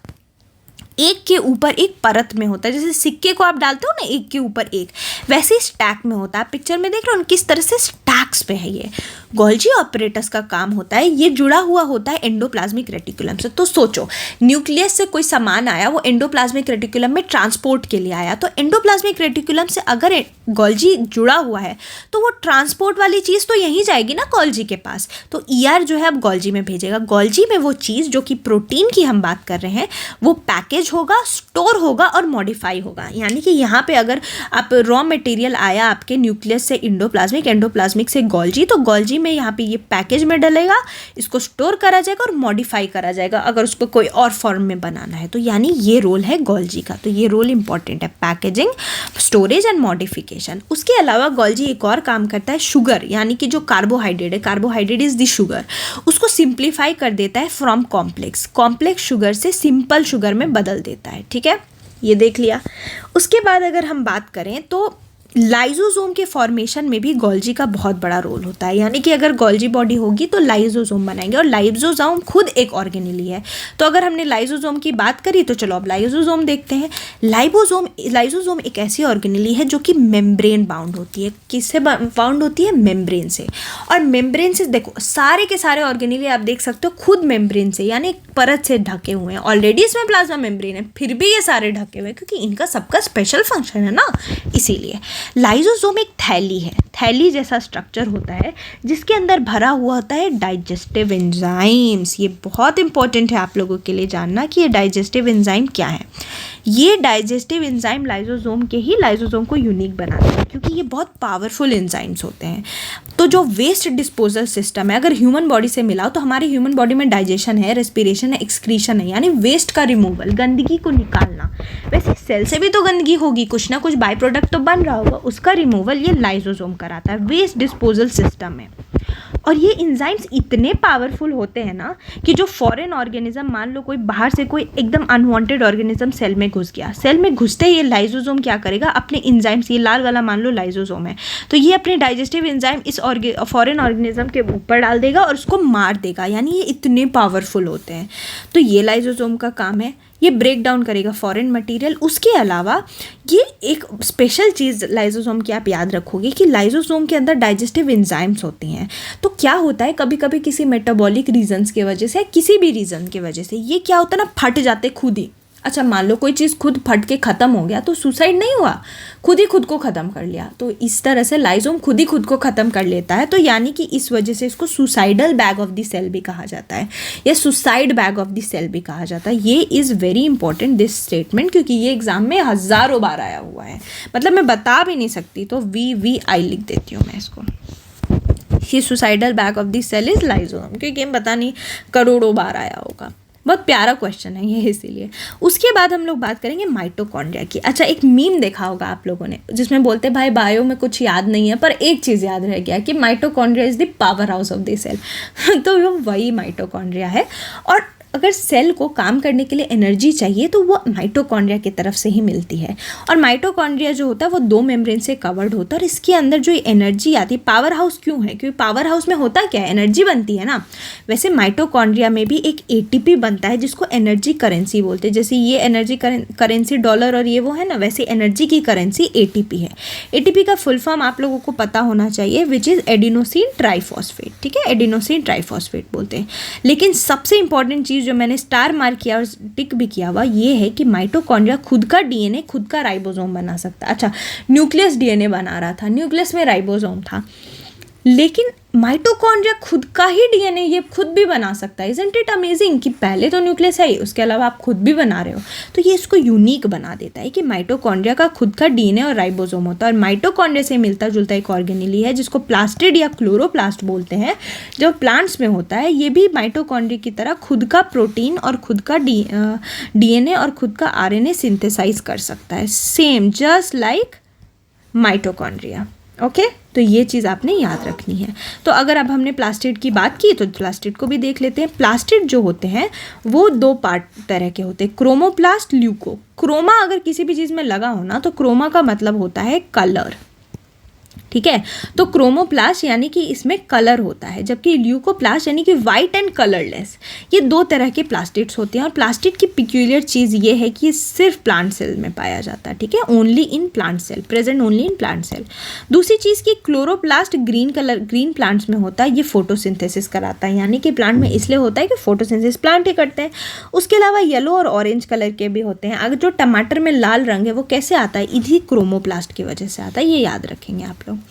एक के ऊपर एक परत में होता है, जैसे सिक्के को आप डालते हो ना एक के ऊपर एक, वैसे ही स्टैक में होता है। पिक्चर में देख रहे हो किस तरह से स्टैक्स पे है ये। गोल्जी ऑपरेटस का काम होता है, ये जुड़ा हुआ होता है एंडोप्लाज्मिक रेटिकुलम से। तो सोचो, न्यूक्लियस से कोई सामान आया, वो एंडोप्लाज्मिक रेटिकुलम में ट्रांसपोर्ट के लिए आया, तो एंडोप्लाज्मिक रेटिकुलम से अगर गोल्जी जुड़ा हुआ है तो वो ट्रांसपोर्ट वाली चीज़ तो यहीं जाएगी ना गोल्जी के पास, तो ER जो है अब गोल्जी में भेजेगा। गोल्जी में वो चीज़ जो कि प्रोटीन की हम बात कर रहे हैं, वो पैकेज होगा, स्टोर होगा और मॉडिफाई होगा। यानी कि यहाँ पे अगर आप रॉ मटेरियल आया आपके न्यूक्लियस से एंडोप्लाज्मिक से गोल्जी, तो गोल्जी में यहाँ पे ये पैकेज में डलेगा, इसको स्टोर करा जाएगा और मॉडिफाई करा जाएगा अगर उसको कोई और फॉर्म में बनाना है। तो यानी ये रोल है गोल्जी का। तो ये रोल इंपॉर्टेंट है, पैकेजिंग, स्टोरेज एंड मॉडिफिकेशन। उसके अलावा गोल्जी एक और काम करता है, शुगर यानी कि जो कार्बोहाइड्रेट है, कार्बोहाइड्रेट इज द शुगर, उसको सिंप्लीफाई कर देता है फ्रॉम कॉम्प्लेक्स शुगर से सिंपल शुगर में बदल देता है। ठीक है, ये देख लिया। उसके बाद अगर हम बात करें तो लाइजोसोम के फॉर्मेशन में भी गोल्जी का बहुत बड़ा रोल होता है। यानी कि अगर गोल्जी बॉडी होगी तो लाइजोसोम बनाएंगे, और लाइजोसोम खुद एक ऑर्गेनेली है। तो अगर हमने लाइजोसोम की बात करी तो चलो अब लाइजोसोम देखते हैं। लाइजोसोम एक ऐसी ऑर्गेनेली है जो कि मेम्ब्रेन बाउंड होती है। किससे बाउंड होती है? मेम्ब्रेन से। और मेम्ब्रेन से देखो सारे के सारे ऑर्गेनेली आप देख सकते हो खुद मेम्ब्रेन से यानी परत से ढके हुए हैं। ऑलरेडी इसमें प्लाज्मा मेम्ब्रेन है, फिर भी ये सारे ढके हुए हैं क्योंकि इनका सबका स्पेशल फंक्शन है ना, इसीलिए। लाइजोसोम एक थैली है, थैली जैसा स्ट्रक्चर होता है जिसके अंदर भरा हुआ होता है डाइजेस्टिव एंजाइम्स। ये बहुत इंपॉर्टेंट है आप लोगों के लिए जानना कि ये डाइजेस्टिव एंजाइम क्या है। ये डाइजेस्टिव एंजाइम लाइजोसोम के ही लाइजोसोम को यूनिक बनाते हैं क्योंकि ये बहुत पावरफुल एंजाइम्स होते हैं। तो जो वेस्ट डिस्पोजल सिस्टम है, अगर ह्यूमन बॉडी से मिलाओ तो हमारी ह्यूमन बॉडी में डाइजेशन है, रेस्पिरेशन है, एक्सक्रीशन है, यानी वेस्ट का रिमूवल, गंदगी को निकालना। वैसे सेल से भी तो गंदगी होगी, कुछ ना कुछ बाई प्रोडक्ट तो बन रहा होगा, उसका रिमूवल ये लाइजोसोम कराता है वेस्ट डिस्पोजल सिस्टम में। और ये एंजाइम्स इतने पावरफुल होते हैं ना कि जो फॉरेन ऑर्गेनिज्म, मान लो कोई बाहर से कोई एकदम अनवांटेड ऑर्गेनिज्म सेल में घुस गया, सेल में घुसते ही ये लाइजोसोम क्या करेगा, अपने एंजाइम्स, ये लाल वाला मान लो लाइजोसोम है, तो ये अपने डाइजेस्टिव एंजाइम इस फॉरेन ऑर्गेनिज्म के ऊपर डाल देगा और उसको मार देगा। यानी ये इतने पावरफुल होते हैं। तो ये लाइजोसोम का काम है, ये ब्रेक डाउन करेगा फॉरेन मटेरियल। उसके अलावा ये एक स्पेशल चीज़ लाइजोसोम की आप याद रखोगे कि लाइजोसोम के अंदर डाइजेस्टिव एंजाइम्स होती हैं। तो क्या होता है, कभी कभी किसी मेटाबॉलिक रीजंस की वजह से, किसी भी रीज़न की वजह से ये क्या होता है ना, फट जाते खुद ही। अच्छा, मान लो कोई चीज़ खुद फट के ख़त्म हो गया तो सुसाइड नहीं हुआ, खुद ही खुद को ख़त्म कर लिया। तो इस तरह से लाइजोम खुद ही खुद को ख़त्म कर लेता है। तो यानी कि इस वजह से इसको suicidal bag of the cell भी कहा जाता है या suicide bag of the cell भी कहा जाता है। ये is very important this statement क्योंकि ये एग्जाम में हज़ारों बार आया हुआ है, मतलब मैं बता भी नहीं सकती, तो VVI लिख देती हूँ मैं इसको। ये suicidal bag of the cell is lysosome, क्योंकि पता नहीं करोड़ों बार आया होगा। बहुत प्यारा क्वेश्चन है ये, इसीलिए। उसके बाद हम लोग बात करेंगे माइटोकॉन्ड्रिया की। अच्छा, एक मीम देखा होगा आप लोगों ने जिसमें बोलते हैं भाई बायो में कुछ याद नहीं है पर एक चीज़ याद रह गया कि mitochondria is the power house of the cell. तो वो वही माइटोकॉन्ड्रिया है। और अगर सेल को काम करने के लिए एनर्जी चाहिए तो वो माइटोकॉन्ड्रिया की तरफ से ही मिलती है। और माइटोकॉन्ड्रिया जो होता है वो 2 मेम्ब्रेन से कवर्ड होता है। और इसके अंदर जो एनर्जी आती है, पावर हाउस क्यों है, क्योंकि पावर हाउस में होता क्या है, एनर्जी बनती है ना। वैसे माइटोकॉन्ड्रिया में भी एक ATP बनता है जिसको एनर्जी करेंसी बोलते हैं। जैसे ये एनर्जी करेंसी डॉलर और ये वो है ना, वैसे एनर्जी की करेंसी ATP है। ATP का फुल फॉर्म आप लोगों को पता होना चाहिए, विच इज़ एडिनोसिन ट्राइफॉस्फेट। ठीक है, एडिनोसिन ट्राइफॉस्फेट बोलते हैं। लेकिन सबसे इंपॉर्टेंट चीज़ जो मैंने स्टार मार्क किया और टिक भी किया हुआ ये है कि माइटोकॉन्ड्रिया खुद का DNA, खुद का राइबोसोम बना सकता है। अच्छा, न्यूक्लियस DNA बना रहा था, न्यूक्लियस में राइबोसोम था, लेकिन माइटोकॉन्ड्रिया खुद का ही DNA ये खुद भी बना सकता है। इज़न्ट इट अमेजिंग कि पहले तो न्यूक्लियस है ही, उसके अलावा आप खुद भी बना रहे हो। तो ये इसको यूनिक बना देता है कि माइटोकॉन्ड्रिया का खुद का DNA और राइबोसोम होता है। और माइटोकॉन्ड्रिया से मिलता जुलता एक ऑर्गेनेली है जिसको प्लास्टिड या क्लोरोप्लास्ट बोलते हैं, जो प्लांट्स में होता है। ये भी माइटोकॉन्ड्रिया की तरह खुद का प्रोटीन और खुद का DNA और खुद का RNA सिंथेसाइज कर सकता है, same just like mitochondria. Okay, तो ये चीज़ आपने याद रखनी है। तो अगर अब हमने प्लास्टिड की बात की तो प्लास्टिड को भी देख लेते हैं। प्लास्टिड जो होते हैं वो 2 पार्ट तरह के होते हैं, क्रोमोप्लास्ट, ल्यूको। क्रोमा अगर किसी भी चीज़ में लगा हो ना तो क्रोमा का मतलब होता है कलर। ठीक है, तो क्रोमोप्लास्ट यानी कि इसमें कलर होता है, जबकि ल्यूकोप्लास्ट यानी कि वाइट एंड कलरलेस। ये 2 तरह के प्लास्टिड्स होते हैं। और प्लास्टिड की पिक्यूलियर चीज़ ये है कि ये सिर्फ प्लांट सेल में पाया जाता है। ठीक है, only in plant cell, present only in plant cell. दूसरी चीज़ की क्लोरोप्लास्ट ग्रीन प्लांट्स में होता है, ये फोटोसिंथेसिस कराता है। यानी कि प्लांट में इसलिए होता है कि फोटोसिंथेसिस प्लांट ही करते हैं। उसके अलावा येलो और ऑरेंज कलर के भी होते हैं। अगर जो टमाटर में लाल रंग है वो कैसे आता है, इसी क्रोमोप्लास्ट की वजह से आता है, ये याद रखेंगे आप लोग।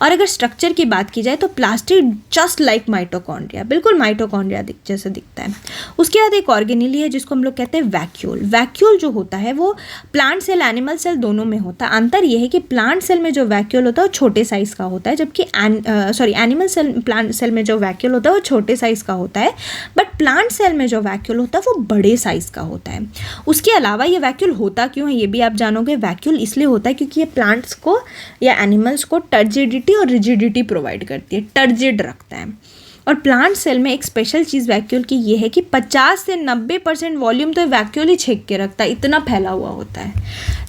और अगर स्ट्रक्चर की बात की जाए तो प्लास्टिड जस्ट लाइक माइटोकॉन्ड्रिया, बिल्कुल माइटोकॉन्ड्रिया जैसे दिखता है। उसके बाद एक ऑर्गेनेली है जिसको हम लोग कहते हैं वैक्यूल। वैक्यूल जो होता है वो प्लांट सेल एनिमल सेल दोनों में होता है। अंतर ये है कि प्लांट सेल में जो वैक्यूल होता है वो छोटे साइज़ का होता है, जबकि एनिमल सेल प्लांट सेल में जो वैक्यूल होता है वो छोटे साइज़ का होता है, बट प्लांट सेल में जो वैक्यूल होता है वो बड़े साइज़ का होता है। उसके अलावा ये वैक्यूल होता क्यों है ये भी आप जानोगे। वैक्यूल इसलिए होता है क्योंकि ये प्लांट्स को या एनिमल्स को टर्जिडिटी और रिजिडिटी प्रोवाइड करती है, टर्जिड रखता है। और प्लांट सेल में एक स्पेशल चीज़ वैक्यूल की ये है कि 50 से 90% वॉल्यूम तो वैक्यूल ही छेक के रखता है, इतना फैला हुआ होता है।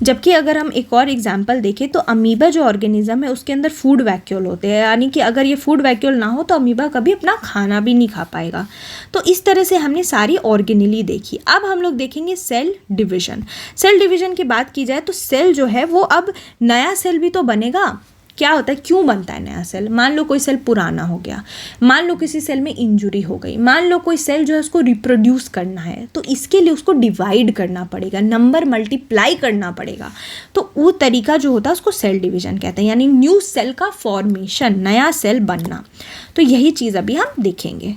जबकि अगर हम एक और एग्जांपल देखें तो अमीबा जो ऑर्गेनिज्म है उसके अंदर फूड वैक्यूल होते हैं, यानी कि अगर ये फूड वैक्यूल ना हो तो अमीबा कभी अपना खाना भी नहीं खा पाएगा। तो इस तरह से हमने सारी ऑर्गेनेली देखी। अब हम लोग देखेंगे सेल डिविजन। सेल डिविजन की बात की जाए तो सेल जो है वो अब नया सेल भी तो बनेगा। क्या होता है, क्यों बनता है नया सेल? मान लो कोई सेल पुराना हो गया, मान लो किसी सेल में इंजुरी हो गई, मान लो कोई सेल जो है उसको रिप्रोड्यूस करना है, तो इसके लिए उसको डिवाइड करना पड़ेगा, नंबर मल्टीप्लाई करना पड़ेगा। तो वो तरीका जो होता है उसको सेल डिवीजन कहते हैं, यानी न्यू सेल का फॉर्मेशन, नया सेल बनना। तो यही चीज़ अभी हम देखेंगे।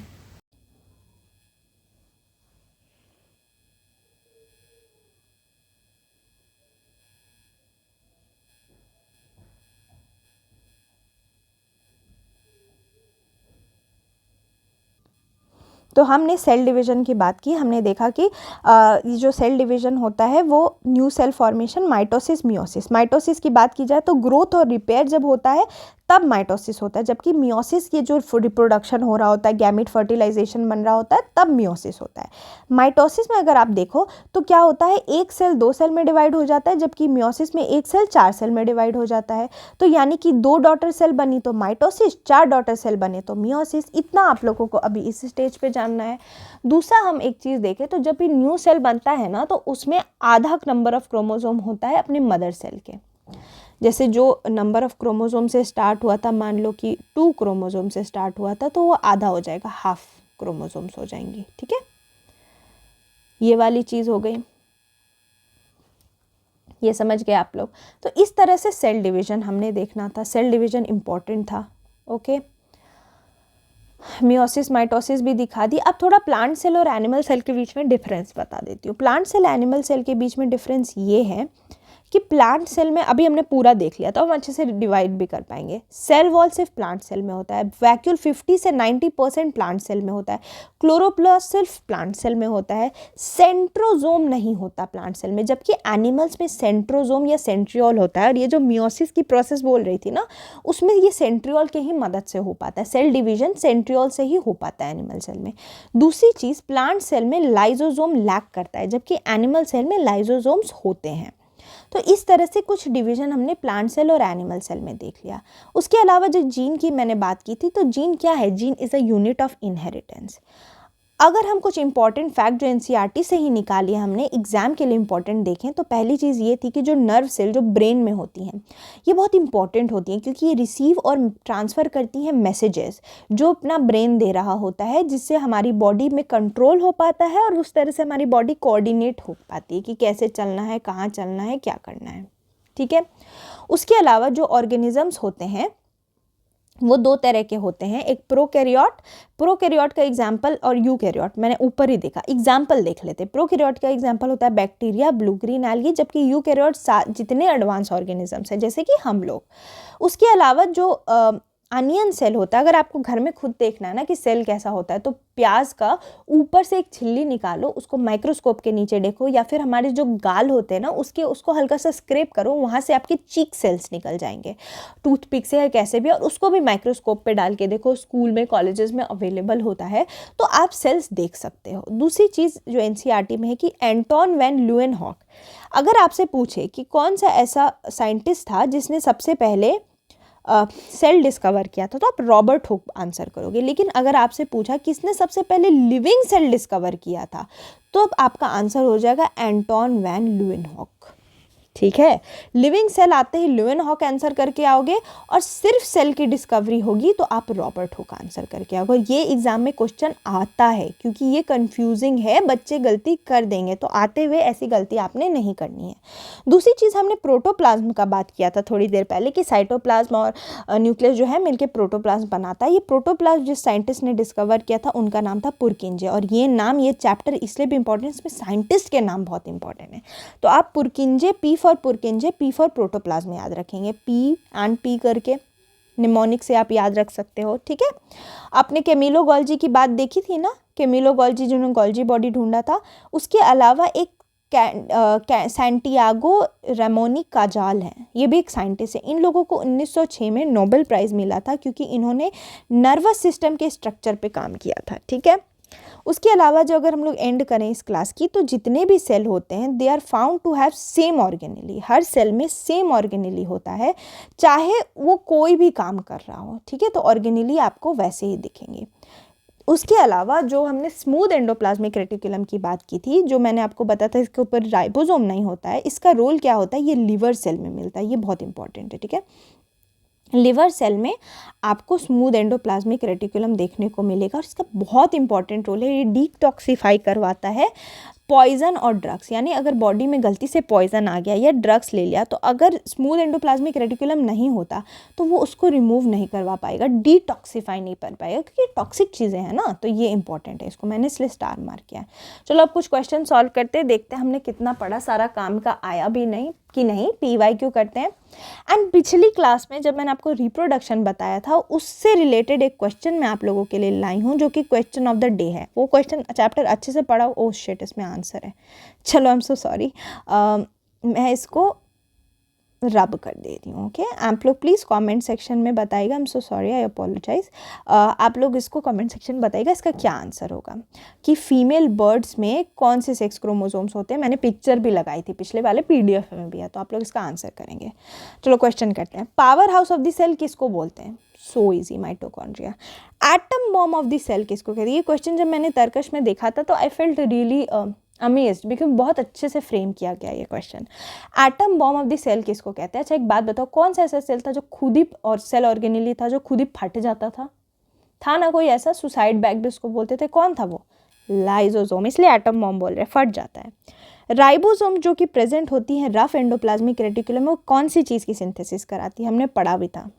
तो हमने सेल डिवीजन की बात की, हमने देखा कि ये जो सेल डिवीजन होता है वो new cell formation, mitosis, meiosis. Mitosis की बात की जाए तो ग्रोथ और रिपेयर जब होता है तब माइटोसिस होता है, जबकि मियोसिस ये जो रिप्रोडक्शन हो रहा होता है, गैमेट फर्टिलाइजेशन बन रहा होता है, तब मियोसिस होता है। माइटोसिस में अगर आप देखो तो क्या होता है, एक सेल 2 सेल में डिवाइड हो जाता है, जबकि मियोसिस में एक सेल 4 सेल में डिवाइड हो जाता है। तो यानी कि 2 डॉटर सेल बनी तो माइटोसिस, 4 डॉटर सेल बने तो मियोसिस। इतना आप लोगों को अभी इस स्टेज पे जानना है। दूसरा हम एक चीज़ देखें तो जब भी न्यू सेल बनता है ना तो उसमें आधा नंबर ऑफ क्रोमोसोम होता है अपने मदर सेल के। जैसे जो नंबर ऑफ क्रोमोसोम से स्टार्ट हुआ था, मान लो कि 2 क्रोमोसोम से स्टार्ट हुआ था, तो वो आधा हो जाएगा, हाफ क्रोमोसोम्स हो जाएंगी। ठीक है, ये वाली चीज़ हो गई, ये समझ गए आप लोग। तो इस तरह से सेल डिवीजन हमने देखना था, सेल डिवीजन इम्पॉर्टेंट था। ओके, मियोसिस माइटोसिस भी दिखा दी। अब थोड़ा प्लांट सेल और एनिमल सेल के बीच में डिफरेंस बता देती हूँ। प्लांट सेल एनिमल सेल के बीच में डिफरेंस ये है कि प्लांट सेल में अभी हमने पूरा देख लिया तो हम अच्छे से डिवाइड भी कर पाएंगे। सेल वॉल सिर्फ प्लांट सेल में होता है, वैक्यूल 50 से 90% प्लांट सेल में होता है, क्लोरोप्लास्ट सिर्फ प्लांट सेल में होता है, सेंट्रोजोम नहीं होता प्लांट सेल में, जबकि एनिमल्स में सेंट्रोजोम या सेंट्रियोल होता है। और ये जो मियोसिस की प्रोसेस बोल रही थी ना, उसमें ये सेंट्रियोल के ही मदद से हो पाता है, सेल डिवीजन सेंट्रियोल से ही हो पाता है एनिमल सेल में। दूसरी चीज़, प्लांट सेल में लाइजोजोम लैक करता है, जबकि एनिमल सेल में लाइजोजोम्स होते हैं। तो इस तरह से कुछ डिवीजन हमने प्लांट सेल और एनिमल सेल में देख लिया। उसके अलावा जो जीन की मैंने बात की थी, तो जीन क्या है? Gene is a unit of inheritance. अगर हम कुछ इंपॉर्टेंट फैक्ट जो एनसीईआरटी से ही निकाली हमने एग्जाम के लिए इंपॉर्टेंट देखें, तो पहली चीज़ ये थी कि जो नर्व सेल जो ब्रेन में होती हैं ये बहुत इंपॉर्टेंट होती हैं, क्योंकि ये रिसीव और ट्रांसफ़र करती हैं मैसेजेस जो अपना ब्रेन दे रहा होता है, जिससे हमारी बॉडी में कंट्रोल हो पाता है और उस तरह से हमारी बॉडी कोऑर्डिनेट हो पाती है कि कैसे चलना है, कहाँ चलना है, क्या करना है। ठीक है, उसके अलावा जो ऑर्गेनिजम्स होते हैं वो 2 तरह के होते हैं, एक प्रोकैरियोट का एग्जाम्पल और यूकैरियोट। मैंने ऊपर ही देखा, एग्जाम्पल देख लेते। प्रोकैरियोट का एग्जाम्पल होता है बैक्टीरिया, ब्लू ग्रीन एल्गी, जबकि यूकैरियोट जितने एडवांस ऑर्गेनिजम्स हैं जैसे कि हम लोग। उसके अलावा जो अनियन सेल होता है, अगर आपको घर में खुद देखना है ना कि सेल कैसा होता है, तो प्याज का ऊपर से एक छिल्ली निकालो, उसको माइक्रोस्कोप के नीचे देखो, या फिर हमारे जो गाल होते हैं ना उसको हल्का सा स्क्रैप करो, वहाँ से आपके चीक सेल्स निकल जाएंगे टूथपिक से या कैसे भी, और उसको भी माइक्रोस्कोप पे डाल के देखो, स्कूल में कॉलेजेस में अवेलेबल होता है, तो आप सेल्स देख सकते हो। दूसरी चीज़ जो एनसीईआरटी में है कि एंटोन वैन ल्यूएनहॉक, अगर आपसे पूछे कि कौन सा ऐसा साइंटिस्ट था जिसने सबसे पहले सेल डिस्कवर किया था, तो आप रॉबर्ट हुक आंसर करोगे। लेकिन अगर आपसे पूछा किसने सबसे पहले लिविंग सेल डिस्कवर किया था, तो अब आपका आंसर हो जाएगा एंटोन वैन ल्यूएनहॉक। ठीक है। लिविंग सेल आते ही ल्यूवेनहॉक आंसर करके आओगे, और सिर्फ सेल की डिस्कवरी होगी तो आप रॉबर्ट हुक आंसर करके आओगे। और ये एग्जाम में क्वेश्चन आता है, क्योंकि ये कंफ्यूजिंग है, बच्चे गलती कर देंगे, तो आते हुए ऐसी गलती आपने नहीं करनी है। दूसरी चीज़, हमने प्रोटोप्लाज्म का बात किया था थोड़ी देर पहले कि साइटोप्लाज्म और न्यूक्लियस जो है मिलकर प्रोटोप्लाज्म बनाता है। ये प्रोटोप्लाज्म जिस साइंटिस्ट ने डिस्कवर किया था उनका नाम था पुरकिंजे, और ये नाम, ये चैप्टर इसलिए भी इंपॉर्टेंट, इसमें साइंटिस्ट के नाम बहुत इंपॉर्टेंट है। तो आप पुरकिंजे, P for पुरकिंजे, P for protoplasm याद रखेंगे, पी करके निमोनिक से आप याद रख सकते हो, ठीक है। आपने कैमिलो गोल्जी की बात देखी थी ना, कैमिलो गोल्जी जिन्होंने गोल्जी बॉडी ढूंढा था। उसके अलावा एक सैंटियागो रैमोनी काजाल हैं, ये भी एक साइंटिस्ट है। इन लोगों को 1906 में नोबेल प्राइज़ मिला था, क्योंकि इन्होंने नर्वस सिस्टम के स्ट्रक्चर पे काम किया था, ठीक है। उसके अलावा जो अगर हम लोग एंड करें इस क्लास की, तो जितने भी सेल होते हैं they are found to have same organelle. हर सेल में सेम ऑर्गेनेली होता है, चाहे वो कोई भी काम कर रहा हो, ठीक है। तो ऑर्गेनेली आपको वैसे ही दिखेंगे। उसके अलावा जो हमने स्मूथ एंडोप्लाज्मिक रेटिकुलम की बात की थी, जो मैंने आपको बताया था इसके ऊपर राइबोसोम नहीं होता है, इसका रोल क्या होता है, ये लिवर सेल में मिलता है। ये बहुत इंपॉर्टेंट है, ठीक है। लिवर सेल में आपको स्मूथ एंडोप्लाज्मिक रेटिकुलम देखने को मिलेगा, और इसका बहुत इंपॉर्टेंट रोल है। ये डिटॉक्सिफाई करवाता है पॉइजन और ड्रग्स, यानी अगर बॉडी में गलती से पॉइजन आ गया या ड्रग्स ले लिया, तो अगर स्मूथ एंडोप्लाज्मिक रेटिकुलम नहीं होता तो वो उसको रिमूव नहीं करवा पाएगा, डिटॉक्सिफाई नहीं कर पाएगा, क्योंकि टॉक्सिक चीज़ें हैं ना। तो ये इंपॉर्टेंट है, इसको मैंने इसलिए स्टार मार्क किया है। चलो अब कुछ क्वेश्चन सॉल्व करते हैं, देखते हैं हमने कितना पढ़ा, सारा काम का आया भी नहीं कि नहीं। PYQ करते हैं। एंड पिछली क्लास में जब मैंने आपको रिप्रोडक्शन बताया था, उससे रिलेटेड एक क्वेश्चन मैं आप लोगों के लिए लाई हूँ, जो कि क्वेश्चन ऑफ द डे है। वो क्वेश्चन चैप्टर अच्छे से पढ़ा, ओह शिट इसमें आंसर है, चलो आई एम सो सॉरी, मैं इसको रब कर दे रही हूँ, ओके। आप लोग प्लीज़ कमेंट सेक्शन में बताइएगा, I am so sorry, I apologise. आप लोग इसको कमेंट सेक्शन बताइएगा इसका क्या आंसर होगा, कि फीमेल बर्ड्स में कौन से सेक्स क्रोमोसोम्स होते हैं। मैंने पिक्चर भी लगाई थी पिछले वाले PDF में भी है, तो आप लोग इसका आंसर करेंगे। चलो क्वेश्चन करते हैं। Power house of the cell किसको बोलते हैं? So easy, mitochondria. Atom bomb of the cell किसको कहते हैं? ये क्वेश्चन जब मैंने तर्कश में देखा था तो I felt really amazed, because बहुत अच्छे से फ्रेम किया गया ये question. Atom bomb of the cell किसको कहते हैं? अच्छा एक बात बताओ, कौन सा ऐसा सेल था जो खुद ही, और सेल ऑर्गेनेली था जो खुद ही फट जाता था ना कोई ऐसा, सुसाइड बैग भी उसको बोलते थे, कौन था वो? लाइजोसोम, इसलिए एटम बॉम्ब बोल रहे हैं, फट जाता है। राइबोसोम जो कि प्रेजेंट होती है रफ एंडोप्लाज्मिक रेटिकुलम में, वो कौन सी चीज़ की सिंथेसिस कराती है? हमने पढ़ा भी था,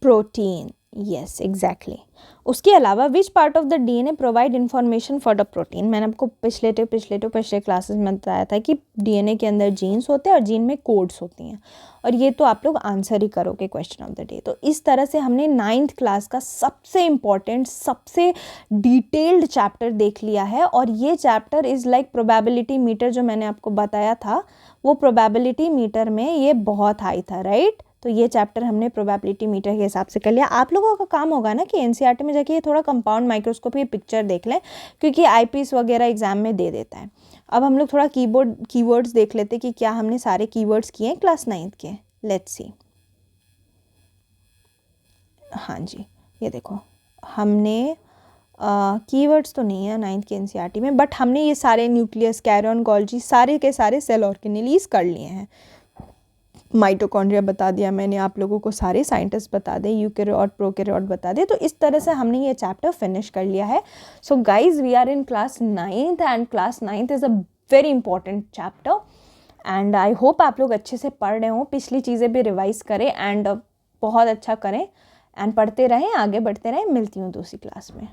प्रोटीन, यस एग्जैक्टली। उसके अलावा which part of the DNA provide information for the protein? मैंने आपको पिछले क्लासेस में बताया था कि DNA के अंदर जीन्स होते हैं और जीन में कोड्स होती हैं, और ये तो आप लोग आंसर ही करोगे क्वेश्चन ऑफ द डे। तो इस तरह से हमने 9th क्लास का सबसे इम्पॉर्टेंट, सबसे डिटेल्ड चैप्टर देख लिया है। और ये chapter is like probability meter, जो मैंने आपको बताया था, वो प्रोबेबिलिटी मीटर में ये बहुत हाई था, राइट। तो ये चैप्टर हमने प्रोबेबिलिटी मीटर के हिसाब से कर लिया। आप लोगों का काम होगा ना कि NCERT में जाके ये थोड़ा कंपाउंड माइक्रोस्कोप की पिक्चर देख लें, क्योंकि IPS वगैरह एग्जाम में दे देता है। अब हम लोग थोड़ा कीवर्ड्स देख लेते कि क्या हमने सारे कीवर्ड्स किए हैं क्लास 9th के। लेट्स सी, हाँ जी, ये देखो हमने कीवर्ड्स तो नहीं है 9th के NCERT में, बट हमने ये सारे न्यूक्लियस, कैरियन, गोल्जी, सारे के सारे सेल ऑर्गेनेलीज कर लिए हैं। माइटोकॉन्ड्रिया बता दिया मैंने आप लोगों को, सारे साइंटिस्ट बता दें, यूकैरियोट, प्रोकैरियोट बता दें। तो इस तरह से हमने ये चैप्टर फिनिश कर लिया है। So guys we are in class 9th, and class 9th is a very important chapter, and I hope आप लोग अच्छे से पढ़ रहे हों, पिछली चीज़ें भी रिवाइज करें, एंड बहुत अच्छा करें, एंड पढ़ते रहें, आगे बढ़ते रहें। मिलती हूँ दूसरी क्लास में।